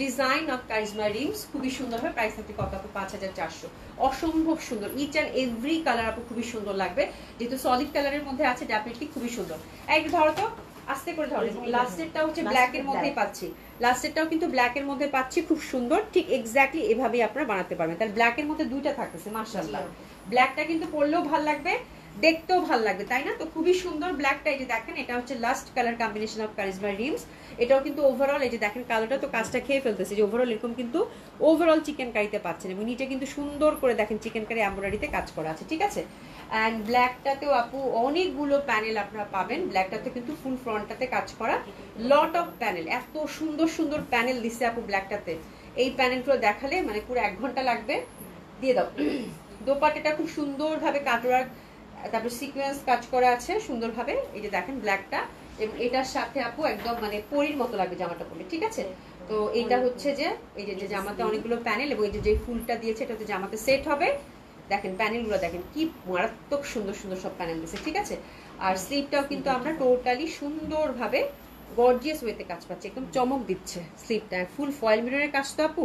design of charisma rims. খুবই সুন্দর হবে। প্রাইস থাকতে কত আপু? 5400। অসম্ভব সুন্দর, ইচ অ্যান্ড এভরি কালার আপু খুবই সুন্দর লাগবে, যেহেতু সলিড কালারের মধ্যে আছে, ডেফিনেটলি খুবই সুন্দর। একটু ধরো তো, আস্তে করে ধরো। এবং লাস্টেরটা হচ্ছে ব্ল্যাক এর মধ্যেই পাচ্ছি, লাস্টেরটাও কিন্তু ব্ল্যাক এর মধ্যে পাচ্ছি, খুব সুন্দর। ঠিক এক্স্যাক্টলি এভাবেই আপনারা বানাতে পারবেন। তাহলে ব্ল্যাক এর মধ্যে দুইটা থাকতেছে, মাশাআল্লাহ। ব্ল্যাকটা কিন্তু পরলেও ভালো লাগবে, দেখতেও ভালো লাগবে, তাই না? তো খুবই সুন্দর ব্ল্যাকটা। এই যে দেখেন, এটা হচ্ছে last colour combination of charisma rims. এটাও কিন্তু ওভারঅল, এই যে দেখেন কালারটা তো কাজটা খেয়ে ফেলতেছে, যে ওভারঅল এরকম কিন্তু ওভারঅল চিকেন কারিতে পাচ্ছেন, এবং নিচে কিন্তু সুন্দর করে দেখেন চিকেন কারি এমব্রয়ডারিতে কাজ করা আছে, ঠিক আছে? অ্যান্ড ব্ল্যাকটাতেও আপু অনেকগুলো প্যানেল আপনারা পাবেন। ব্ল্যাকটাতে কিন্তু ফুল ফ্রন্টটাতে কাজ করা, লট অফ প্যানেল, এত সুন্দর সুন্দর প্যানেল দিচ্ছে আপু ব্ল্যাকটাতে। এই প্যানেলগুলো দেখালে মানে পুরো 1 ঘন্টা লাগবে। দিয়ে দাও, দোপাট্টাটা খুব সুন্দরভাবে কাটওয়ার্ক, তারপর সিকোয়েন্স কাজ করা আছে সুন্দরভাবে। এই যে দেখেন ব্ল্যাকটা, এবং এটার সাথে আপু একদম মানে পরীর মতো লাগবে জামাটা পরলে, ঠিক আছে। তো এইটা হচ্ছে যে এই যে জামাতে অনেকগুলো প্যানেল, এবং এই যে ফুলটা দিয়েছে এটা হচ্ছে জামাতে সেট হবে। দেখেন প্যানেলগুলো দেখেন কি মারাত্মক সুন্দর সুন্দর সব প্যানেল দিয়েছে, ঠিক আছে। আর স্লিভটাও কিন্তু আমরা টোটালি সুন্দরভাবে গর্জিয়াস ওয়েতে কাজ পাচ্ছি, একদম চমক দিচ্ছে স্লিভটা। ফুল ফয়েল মিররের কাজ তো আপু,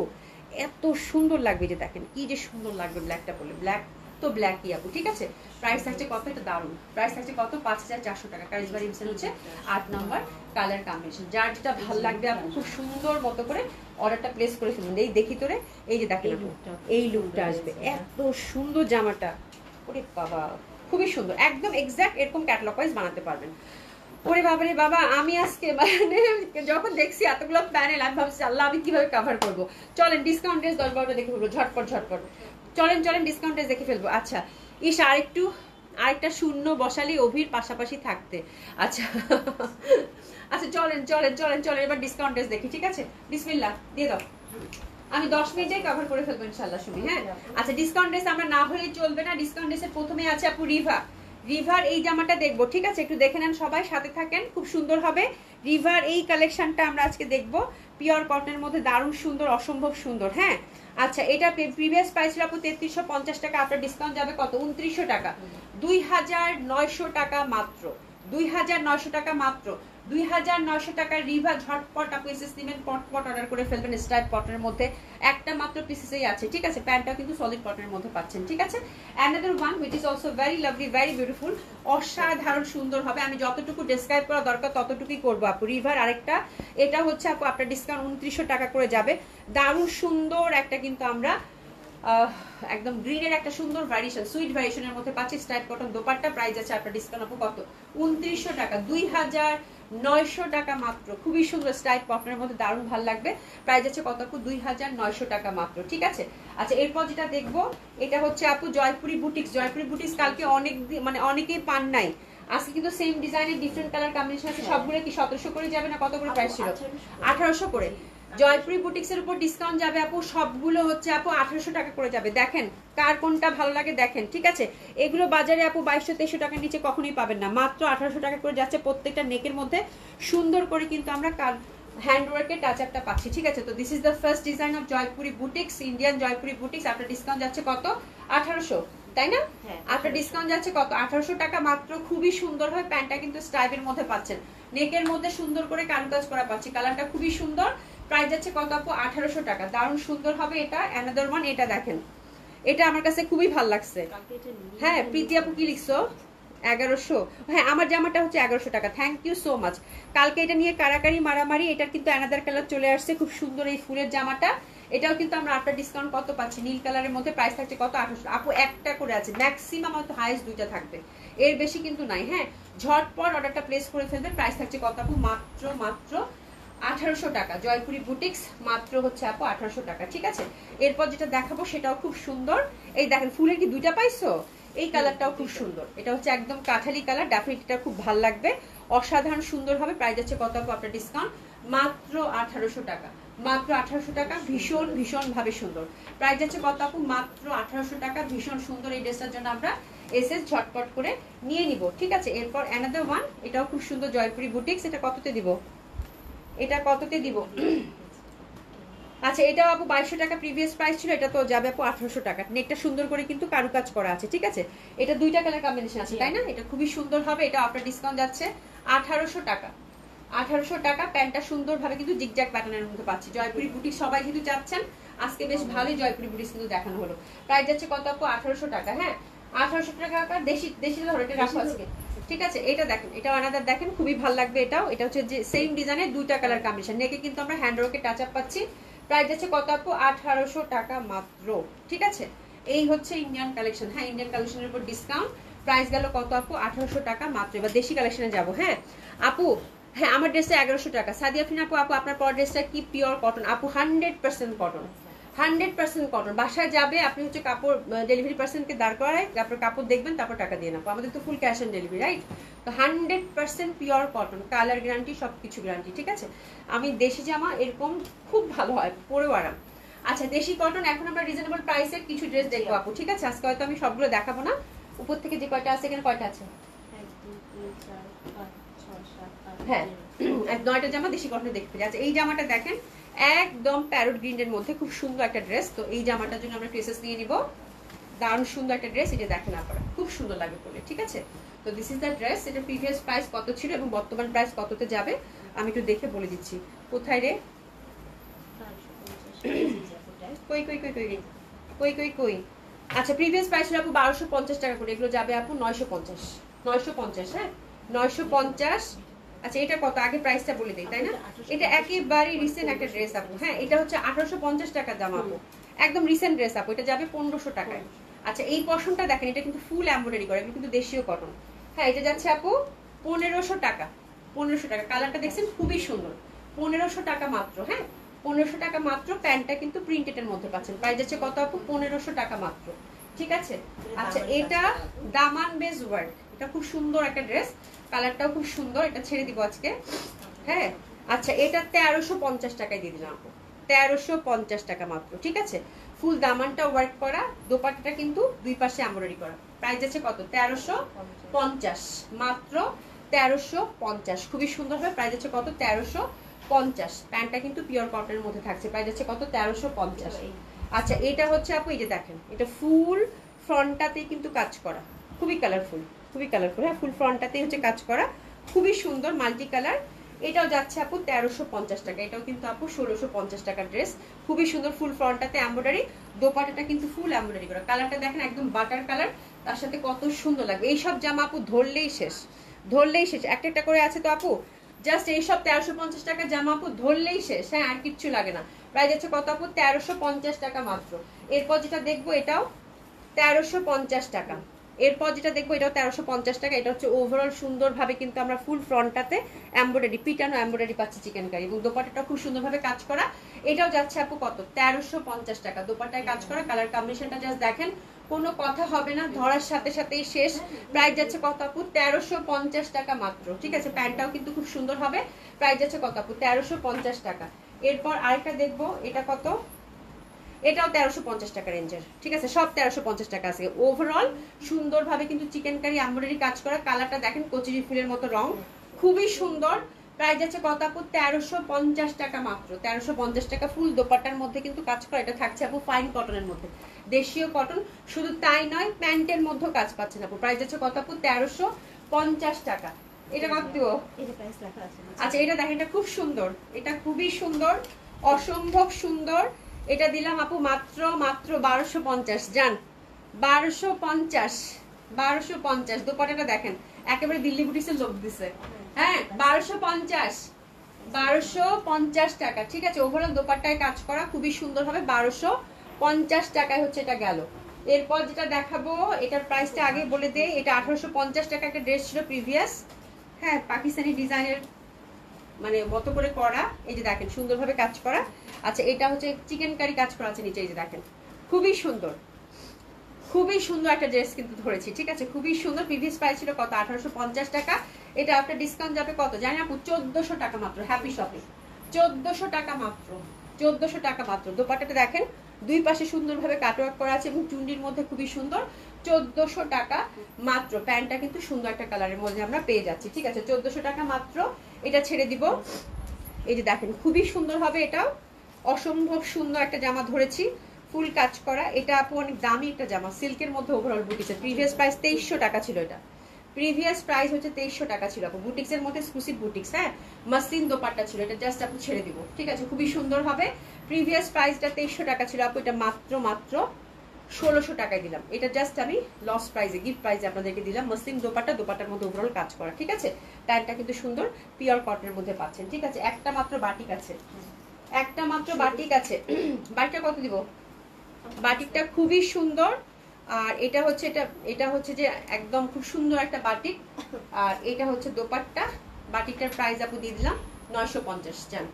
এত সুন্দর লাগবে। যে দেখেন কি যে সুন্দর লাগবে ব্ল্যাকটা পরলে, ব্ল্যাক তো ব্ল্যাকই আপু, ঠিক আছে। প্রাইস থাকছে কত, এটা দারুণ প্রাইস থাকছে কত, 5400 টাকা। কারিজমা রিমসেন হচ্ছে 8 নম্বর কালার কম্বিনেশন। যার যেটা ভালো লাগবে আপু খুব সুন্দর মতো করে অর্ডারটা প্লেস করে ফেলুন। এই দেখি তোরে, এই যে দেখেন আপু এই লুকটা আসবে, এত সুন্দর জামাটা, ওরে বাবা খুবই সুন্দর, একদম এক্সাক্ট এরকম ক্যাটালগ ওয়াইজ বানাতে পারবেন। ওরে বাবা রে বাবা, আমি আজকে মানে যখন দেখছি এতগুলো প্যানেল আমি ভাবছি আল্লাহ আমি কিভাবে কভার করবো। চলেন ডিসকাউন্ট ড্রেস 10-12টা দেখে ফেলবো ঝটপট ঝটপট, চলেন চলেন ডিসকাউন্ট ড্রেস দেখে ফেলবো। আচ্ছা ইস আরেকটা শূন্য বসালি অভির পাশাপাশি থাকতে। আচ্ছা আচ্ছা চলেন চলেন চলেন চলেন এবার ডিসকাউন্ট ড্রেস দেখি, ঠিক আছে। বিসমিল্লাহ দিয়ে দাও, আমি 10 মিনিটেই কভার করে ফেলবো ইনশাআল্লাহ সুমি। হ্যাঁ আচ্ছা ডিসকাউন্ট ড্রেস আমরা না হলেই চলবে না। ডিসকাউন্ট ড্রেসের প্রথমে আছে আপু রিভার এই জামাটা দেখবো, ঠিক আছে। একটু দেখে নেন সবাই, সাথে থাকেন, খুব সুন্দর হবে। রিভার এই কালেকশনটা আমরা আজকে দেখবো, পিওর কটনের মধ্যে দারুণ সুন্দর, অসম্ভব সুন্দর। হ্যাঁ আচ্ছা এটা প্রিভিয়াস প্রাইস ছিল আপু 3350 টাকা, আপনার ডিসকাউন্ট যাবে কত, 2900 টাকা, 2900 টাকা মাত্র, 2900 টাকা মাত্র, 2900 টাকার রিভা। ঝটপট আপু এসএস নিবেন, পটপট অর্ডার করে ফেলবেন। স্ট্রাইপ কটনের মধ্যে একটা মাত্র পিসেসই আছে, ঠিক আছে। প্যান্টটাও কিন্তু সলিড কটনের মধ্যে পাচ্ছেন, ঠিক আছে। Another one which is also very lovely, very beautiful, অসাধারণ সুন্দর হবে। আমি যতটুকু ডেসক্রাইব করা দরকার ততটুকুই করবো আপু। রিভার আরেকটা, এটা হচ্ছে আপু আপনার ডিসকাউন্ট 2900 টাকা করে যাবে। দারুণ সুন্দর একটা কিন্তু আমরা একদম গ্রিনের একটা সুন্দর ভ্যারিয়েশন, সুইট ভ্যারিয়েশনের মধ্যে পাচ্ছি। স্ট্রাইপ কটন দোপাট্টা, প্রাইস আছে আপনার ডিসকাউন্ট আপু কত, 2900 টাকা, 2900 টাকা মাত্র। খুবই সুন্দর স্ট্রাইপ কটনের মধ্যে, দারুণ ভালো লাগবে। প্রাইস আছে কত আপু, 2900 টাকা মাত্র, ঠিক আছে। আচ্ছা এরপর যেটা দেখবো এটা হচ্ছে আপু জয়পুরি বুটিক্স। জয়পুরি বুটিক্স কালকে মানে অনেকেই পান নাই, আজকে কিন্তু সেম ডিজাইনের ডিফারেন্ট কালার কম্বিনেশন আছে। সবগুলো কি 1700 করে যাবে না কত করে প্রাইস ছিল, 1800 করে। জয়পুরি বুটিক্স এর উপর ডিসকাউন্ট যাবে আপু, সবগুলো হচ্ছে আপু 1800 টাকা করে যাবে। দেখেন কার কোনটা ভালো লাগে দেখেন, ঠিক আছে। এগুলো বাজারে আপু 2200-2300 টাকার নিচে কখনোই পাবেন না, মাত্র 1800 টাকা করে যাচ্ছে। প্রত্যেকটা নেকের মধ্যে সুন্দর করে কিন্তু আমরা হ্যান্ডওয়ার্কের টাচ আপটা পাচ্ছি, ঠিক আছে। তো this is the first design of Jaipuri boutiques, Indian Jaipuri boutiques. আপনার ডিসকাউন্ট যাচ্ছে কত, 1800, তাই না। আপনার ডিসকাউন্ট যাচ্ছে কত, 1800 টাকা মাত্র। খুবই সুন্দর হয়, প্যান্টটা কিন্তু স্ট্রাইপের মধ্যে পাচ্ছেন, নেকের মধ্যে সুন্দর করে কারুকাজ করা পাচ্ছি, কালারটা খুবই সুন্দর। প্রাইস যাচ্ছে কত আপু, 1800 টাকা, দারুণ সুন্দর হবে এটা। অ্যানাদার ওয়ান, এটা দেখেন, এটা আমার কাছে খুবই ভালো লাগছে। হ্যাঁ প্রীতি আপু কি লিখছো, 1100। হ্যাঁ আমার জামাটা হচ্ছে 1100 টাকা, থ্যাংক ইউ সো মাচ। কালকে এটা নিয়ে কারাকারি মারামারি, এটার কিন্তু অ্যানাদার কালার চলে আসছে, খুব সুন্দর এই ফুলের জামাটা। এটাও কিন্তু আমরা আপনার ডিসকাউন্ট কত পাচ্ছি, নীল কালারের মধ্যে। প্রাইস থাকছে কত, 1800 আপু। একটা করে আছে, ম্যাক্সিমাম হয়তো হাইস্ট 2টা থাকবে, এর বেশি কিন্তু নাই। হ্যাঁ ঝটপট অর্ডারটা প্লেস করে ফেলবেন। প্রাইস থাকছে কত আপু, মাত্র 1800 টাকা। জয়পুরি বুটিক্স মাত্র হচ্ছে আপু 1800 টাকা, ঠিক আছে। এরপর যেটা দেখাবো সেটাও খুব সুন্দর। এই দেখেন ফুলের কি 2টা পাইছো, এই কালারটাও খুব সুন্দর। এটা হচ্ছে একদম কাঠালি কালার, ডেফিনেটলি এটা খুব ভালো লাগবে, অসাধারণ সুন্দর হবে। প্রাইস আছে কত আপু, আপনার ডিসকাউন্ট মাত্র 1800 টাকা, মাত্র 1800 টাকা। ভীষণ ভীষণ ভাবে সুন্দর। প্রাইস আছে কত আপু, মাত্র 1800 টাকা। ভীষণ সুন্দর এই ড্রেসটার জন্য আমরা এসএস ঝটপট করে নিয়ে নিব, ঠিক আছে। এরপর অ্যানাদার ওয়ান, এটাও খুব সুন্দর জয়পুরি বুটিক্স। এটা কততে দিব, এটা কততে দিব, আচ্ছা এটাও আপু 2200 টাকা প্রিভিয়াস প্রাইস ছিল, এটা তো যাবে আপু 1800 টাকা। নেকটা সুন্দর করে কিন্তু কারুকাজ করা আছে, ঠিক আছে। এটা 2টা কালার কম্বিনেশন আছে, তাই না। এটা খুবই সুন্দর হবে, এটা আপনার ডিসকাউন্ট যাচ্ছে 1800 টাকা, 1800 টাকা। প্যান্টটা সুন্দরভাবে কিন্তু জিগজ্যাগ প্যাটার্নের মধ্যে পাচ্ছি। জয়পুরি বুটিক সবাই কিন্তু চাচ্ছেন, আজকে বেশ ভালোই জয়পুরি বুটিক কিন্তু দেখানো হলো। প্রাইস যাচ্ছে কত আপু, 1800 টাকা। হ্যাঁ 1800 টাকা। দেশি দেশি ধরো, এটা রাখো আজকে, ঠিক আছে। এটা দেখেন, এটা অ্যানাদার দেখেন, খুবই ভালো লাগবে এটাও। এটা হচ্ছে যে সেম ডিজাইনের 2টা কালার কম্বিনেশন। নেকে কিন্তু আমরা হ্যান্ডওয়ার্কের টাচ আপ পাচ্ছি। প্রাইস যাচ্ছে কত আপু, 1800 টাকা মাত্র, ঠিক আছে। এই হচ্ছে ইন্ডিয়ান কালেকশন। হ্যাঁ ইন্ডিয়ান কালেকশনের উপর ডিসকাউন্ট, প্রাইস গেল কত আপু, 1800 টাকা মাত্র। এবার দেশি কালেকশনে যাব। হ্যাঁ আপু, হ্যাঁ আমার ড্রেসটা 1100 টাকা। সাদিয়া ফিন আপু, আপু আপনার পর ড্রেসটা কি পিওর কটন আপু, 100% কটন, 100% কটন। বাসায় যাবে আপনি হচ্ছে কাপড় ডেলিভারি পার্সনকে দাঁড় করায়, তারপর কাপড় দেখবেন, তারপর টাকা দিয়ে নেবো। আমাদের তো full cash on delivery, right. তো 100% পিওর কটন, কালার গ্যারান্টি, সবকিছু গ্যারান্টি, ঠিক আছে। আমি দেশি জামা এরকম খুব ভালো হয়, পরেও আরাম। আচ্ছা দেশি কটন এখন আমরা রিজনেবল প্রাইসের কিছু ড্রেস দেখবো আপু, ঠিক আছে? আজকে হয়তো আমি সবগুলো দেখাবো না, উপর থেকে যে কয়টা আছে এখানে কয়টা আছে, 1 2 3 4 5 6 7 8 হ্যাঁ 9টা জামা দেশি কটনে দেখতে পাচ্ছি। আচ্ছা এই জামাটা দেখেন একদম প্যারট গ্রিনের মধ্যে খুব সুন্দর একটা ড্রেস, তো এই জামাটার জন্য আমরা ট্রেসেস নিয়ে নিব। দারুণ সুন্দর একটা ড্রেস, এটা দেখেন আপনারা খুব সুন্দর লাগে পরে, ঠিক আছে? তো দিস ইজ দ্য ড্রেস। এটা প্রিভিয়াস প্রাইস কত ছিল এবং বর্তমান প্রাইস কততে যাবে আমি একটু দেখে বলে দিচ্ছি। কোথায় রে, 550 কই কই কই কই কই কই কই আচ্ছা প্রিভিয়াস প্রাইস ছিল আপু 1250 টাকা করে, এগুলো যাবে আপু 950। 950, হ্যাঁ 950। আচ্ছা এটা কত আগে প্রাইসটা বলে দেই, তাই না? এটা একেবারে রিসেন্ট একটা ড্রেস আপু, হ্যাঁ এটা হচ্ছে 1850 টাকা জামা আপু, একদম রিসেন্ট ড্রেস আপু, এটা যাবে 1500 টাকায়। আচ্ছা এই পশমটা দেখেন, এটা কিন্তু ফুল এমব্রয়ডারি করা, এটা কিন্তু দেশীয় কটন, হ্যাঁ এটা যাচ্ছে আপু 1500 টাকা। 1500 টাকা, কালারটা দেখছেন খুবই সুন্দর, 1500 টাকা মাত্র, হ্যাঁ 1500 টাকা মাত্র। প্যান্টটা কিন্তু প্রিন্টেড মধ্যে পাচ্ছেন, প্রাইস যাচ্ছে কত আপু, 1500 টাকা মাত্র, ঠিক আছে? আচ্ছা এটা দামান বেজ ওয়ার্ক, এটা খুব সুন্দর একটা ড্রেস, কালারটাও খুব সুন্দর, এটা ছেড়ে দিব আজকে, হ্যাঁ। আচ্ছা এটা 1350 টাকায় দিয়ে দিলাম আপু, 1350 টাকা মাত্র, ঠিক আছে? ফুল দামানটা ওয়ার্ক করা, দোপাট্টাটা কিন্তু দুই পাশে এমব্রয়ডারি করা, প্রাইস যাচ্ছে কত, 1350 মাত্র, 1350। খুবই সুন্দর হবে, প্রাইস যাচ্ছে কত, 1350। প্যান্টটা কিন্তু পিওর কটনের মধ্যে থাকছে, প্রাইস যাচ্ছে কত, 1350। আচ্ছা এটা হচ্ছে আপু এই যে দেখেন, এটা ফুল ফ্রন্টটাতে কিন্তু কাজ করা, খুবই কালারফুল, খুবই কালারফুল, হ্যাঁ ফুল ফ্রন্টটাতেই হচ্ছে কাজ করা, খুবই সুন্দর মাল্টি কালার। এটাও যাচ্ছে আপু 1350 টাকা, এটাও কিন্তু আপু 1650 টাকার ড্রেস, খুবই সুন্দর ফুল ফ্রন্টটাতে এমব্রয়ডারি, দোপাট্টাটা কিন্তু ফুল এমব্রয়ডারি করা, কালারটা দেখেন একদম বাটার কালার, তার সাথে কত সুন্দর লাগবে। এইসব জামা আপু ধরলেই শেষ, ধরলেই শেষ, একটা একটা করে আছে তো আপু, জাস্ট এইসব 1350 টাকা জামা আপু ধরলেই শেষ, হ্যাঁ আর কিচ্ছু লাগে না। প্রাইস আছে কত আপু, 1350 টাকা মাত্র। এরপর যেটা দেখবো এটাও 1350 টাকা, এরপর যেটা দেখবো এটাও 1350 টাকা। এটা হচ্ছে ওভারঅল সুন্দরভাবে কিন্তু আমরা ফুল ফ্রন্টটাতে এমব্রয়ডারি, পিটানো এমব্রয়ডারি পাচ্ছি চিকেন কারি, এবং দোপাট্টাটা খুব সুন্দরভাবে কাজ করা, এটাও যাচ্ছে আপু কত, 1350 টাকা। দোপাট্টায় কাজ করা, কালার কম্বিনেশনটা জাস্ট দেখেন, কোনো কথা হবে না, ধরার সাথে সাথেই শেষ। প্রাইস যাচ্ছে কত আপু, 1350 টাকা মাত্র, ঠিক আছে? প্যান্টটাও কিন্তু খুব সুন্দর হবে, প্রাইস যাচ্ছে কত আপু, 1350 টাকা। এরপর আরেকটা দেখবো, এটা কত, এটাও 1350 টাকা রেঞ্জের, ঠিক আছে? সব 1350 টাকা আছে। ওভারঅল সুন্দরভাবে কিন্তু চিকেন কারি এমব্রয়ডারি কাজ করা, কালারটা দেখেন কচুরি ফুলের মতো রং, খুবই সুন্দর। প্রাইস যাচ্ছে কত আপু, 1350 টাকা মাত্র, 1350 টাকা। ফুল দোপাট্টার মধ্যে কিন্তু কাজ করা, এটা থাকছে আপু ফাইন কটনের মধ্যে, দেশীয় কটন। শুধু তাই নয়, প্যান্টের মধ্যেও কাজ পাচ্ছেন আপু, প্রাইস যাচ্ছে কত আপু, 1350 টাকা। এটা কত দিব? আচ্ছা এটা দেখেন, এটা খুব সুন্দর, এটা খুবই সুন্দর, অসম্ভব সুন্দর। এটা দিলাম আপু মাত্র মাত্র 1250, জান 1250, 1250। দোপাট্টাটা দেখেন একেবারে দিল্লি বুটিক্সের লোক দিছে, হ্যাঁ 1250, 1250 টাকা, ঠিক আছে? ওভারঅল দোপাট্টায় কাজ করা, খুবই সুন্দর হবে, 1250 টাকায় হচ্ছে এটা গেল। এরপর যেটা দেখাবো, এটার প্রাইসটা আগে বলে দেই, এটা 1850 টাকা একটা ড্রেস ছিল প্রিভিয়াস, হ্যাঁ পাকিস্তানি ডিজাইনের মানে মতো করে করা, এই যে দেখেন সুন্দরভাবে কাজ করা। আচ্ছা এটা হচ্ছে চিকেন কারি কাজ করা আছে নিচে, এই যে দেখেন খুবই সুন্দর, খুবই সুন্দর একটা ড্রেস কিন্তু ধরেছি, ঠিক আছে? খুবই সুন্দর। প্রিভিয়াস প্রাইস ছিল কত, 1850 টাকা, এটা আফটার ডিসকাউন্ট যাবে কত জানি আপু, 1400 টাকা মাত্র। হ্যাপি শপিং, 1400 টাকা মাত্র, 1400 টাকা মাত্র। দোপাট্টাটা দেখেন দুই পাশে সুন্দরভাবে কাটওয়ার্ক করা আছে এবং চুন্ডির মধ্যে খুবই সুন্দর, 1400 টাকা মাত্র। প্যান্টটা কিন্তু সুন্দর একটা কালারের মধ্যে আমরা পেয়ে যাচ্ছি, ঠিক আছে? 1400 টাকা মাত্র। এটা ছেড়ে দিব, এই যে দেখেন খুবই সুন্দর হবে, এটাও অসম্ভব সুন্দর একটা জামা ধরেছি, ফুল কাজ করা। এটা আপু অনেক দামি একটা জামা, সিল্কের মধ্যে ওভারঅল বুটিক্সের। প্রিভিয়াস প্রাইস 2300 টাকা ছিল, এটা প্রিভিয়াস প্রাইস হচ্ছে 2300 টাকা ছিল আপু, বুটিক্সের মধ্যে এক্সক্লুসিভ বুটিক্স, হ্যাঁ মাসলিন দোপাট্টা ছিল, এটা জাস্ট আপু ছেড়ে দিব, ঠিক আছে? খুবই সুন্দর হবে। প্রিভিয়াস প্রাইসটা 2300 টাকা ছিল আপু, এটা মাত্র মাত্র 1600 টাকায় দিলাম। এটা জাস্ট আমি লস প্রাইসে, গিফট প্রাইসে আপনাদেরকে দিলাম। মাসলিন দোপাট্টা, দোপাট্টার মধ্যে ওভারঅল কাজ করা, ঠিক আছে? প্যান্টটা কিন্তু সুন্দর পিওর কটনের মধ্যে পাচ্ছেন, ঠিক আছে? একটা মাত্র বাটিক আছে, একটা মাত্র বাটিক আছে। বাটিকটা কত দিব? বাটিকটা খুবই সুন্দর, আর এটা হচ্ছে এটা হচ্ছে যে একদম খুব সুন্দর একটা বাটিক, আর এটা হচ্ছে দোপাট্টা। বাটিকটার প্রাইস আপু দিয়ে দিলাম 950, জান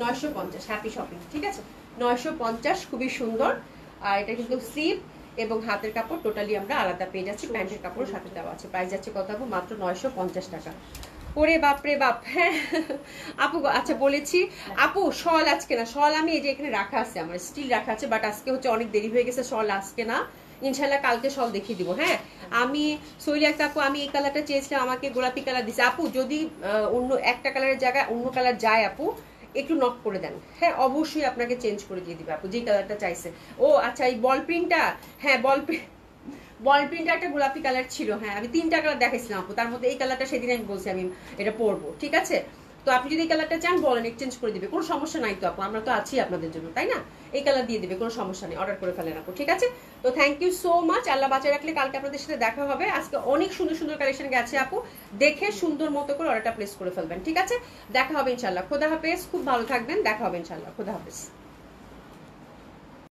950। হ্যাপি শপিং, ঠিক আছে? 950, খুবই সুন্দর। আর এটা কিন্তু স্লিভ এবং হাতের কাপড় টোটালি আমরা আলাদা পেয়ে যাচ্ছি, প্যান্টের কাপড় সাথে দেওয়া আছে। প্রাইস যাচ্ছে কত আপু, মাত্র 950 টাকা। ওরে বাপ রে বাপ, হ্যাঁ আপু আচ্ছা বলেছি আপু শল আজকে না, শল আমি এই যে এখানে রাখা আছে, আমার স্টিল রাখা আছে, বাট আজকে হচ্ছে অনেক দেরি হয়ে গেছে, শল আজকে না, ইনশাল্লাহ কালকে শল দেখিয়ে দিব। হ্যাঁ আমি সৈলি একটা আপু, আমি এই কালারটা চেয়েছিলাম, আমাকে গোলাপি কালার দিছে আপু, যদি অন্য একটা কালারের জায়গায় অন্য কালার যায় আপু একটু নক করে দেন, হ্যাঁ অবশ্যই আপনাকে চেঞ্জ করে দিয়ে দিবে আপু, যে কালারটা চাইছে। ও আচ্ছা এই বল প্রিন্টটা, হ্যাঁ বল প্রিন্টটা একটা গোলাপি কালার ছিল, হ্যাঁ আমি 3টা কালার দেখাইছিলাম আপু, তার মধ্যে এই কালারটা সেদিন আমি বলছি আমি এটা পরবো, ঠিক আছে? তো আপনি যদি এই কালারটা চান বলেন, এক্সচেঞ্জ করে দিবে, কোনো সমস্যা নাই তো আপু, আমরা তো আছি আপনাদের জন্য, তাই না? এই কালার দিয়ে দিবে, কোনো সমস্যা নেই, অর্ডার করে ফেলেন আপু, ঠিক আছে? তো থ্যাংক ইউ সো মাচ, আল্লাহ বাঁচায় রাখলে কালকে আপনাদের সাথে দেখা হবে। আজকে অনেক সুন্দর সুন্দর কালেকশন গেছে আপু, দেখে সুন্দর মতো করে অর্ডারটা প্লেস করে ফেলবেন, ঠিক আছে? দেখা হবে ইনশাল্লাহ, খোদা হাফেজ, খুব ভালো থাকবেন, দেখা হবে ইনশাল্লাহ, খোদা হাফেজ।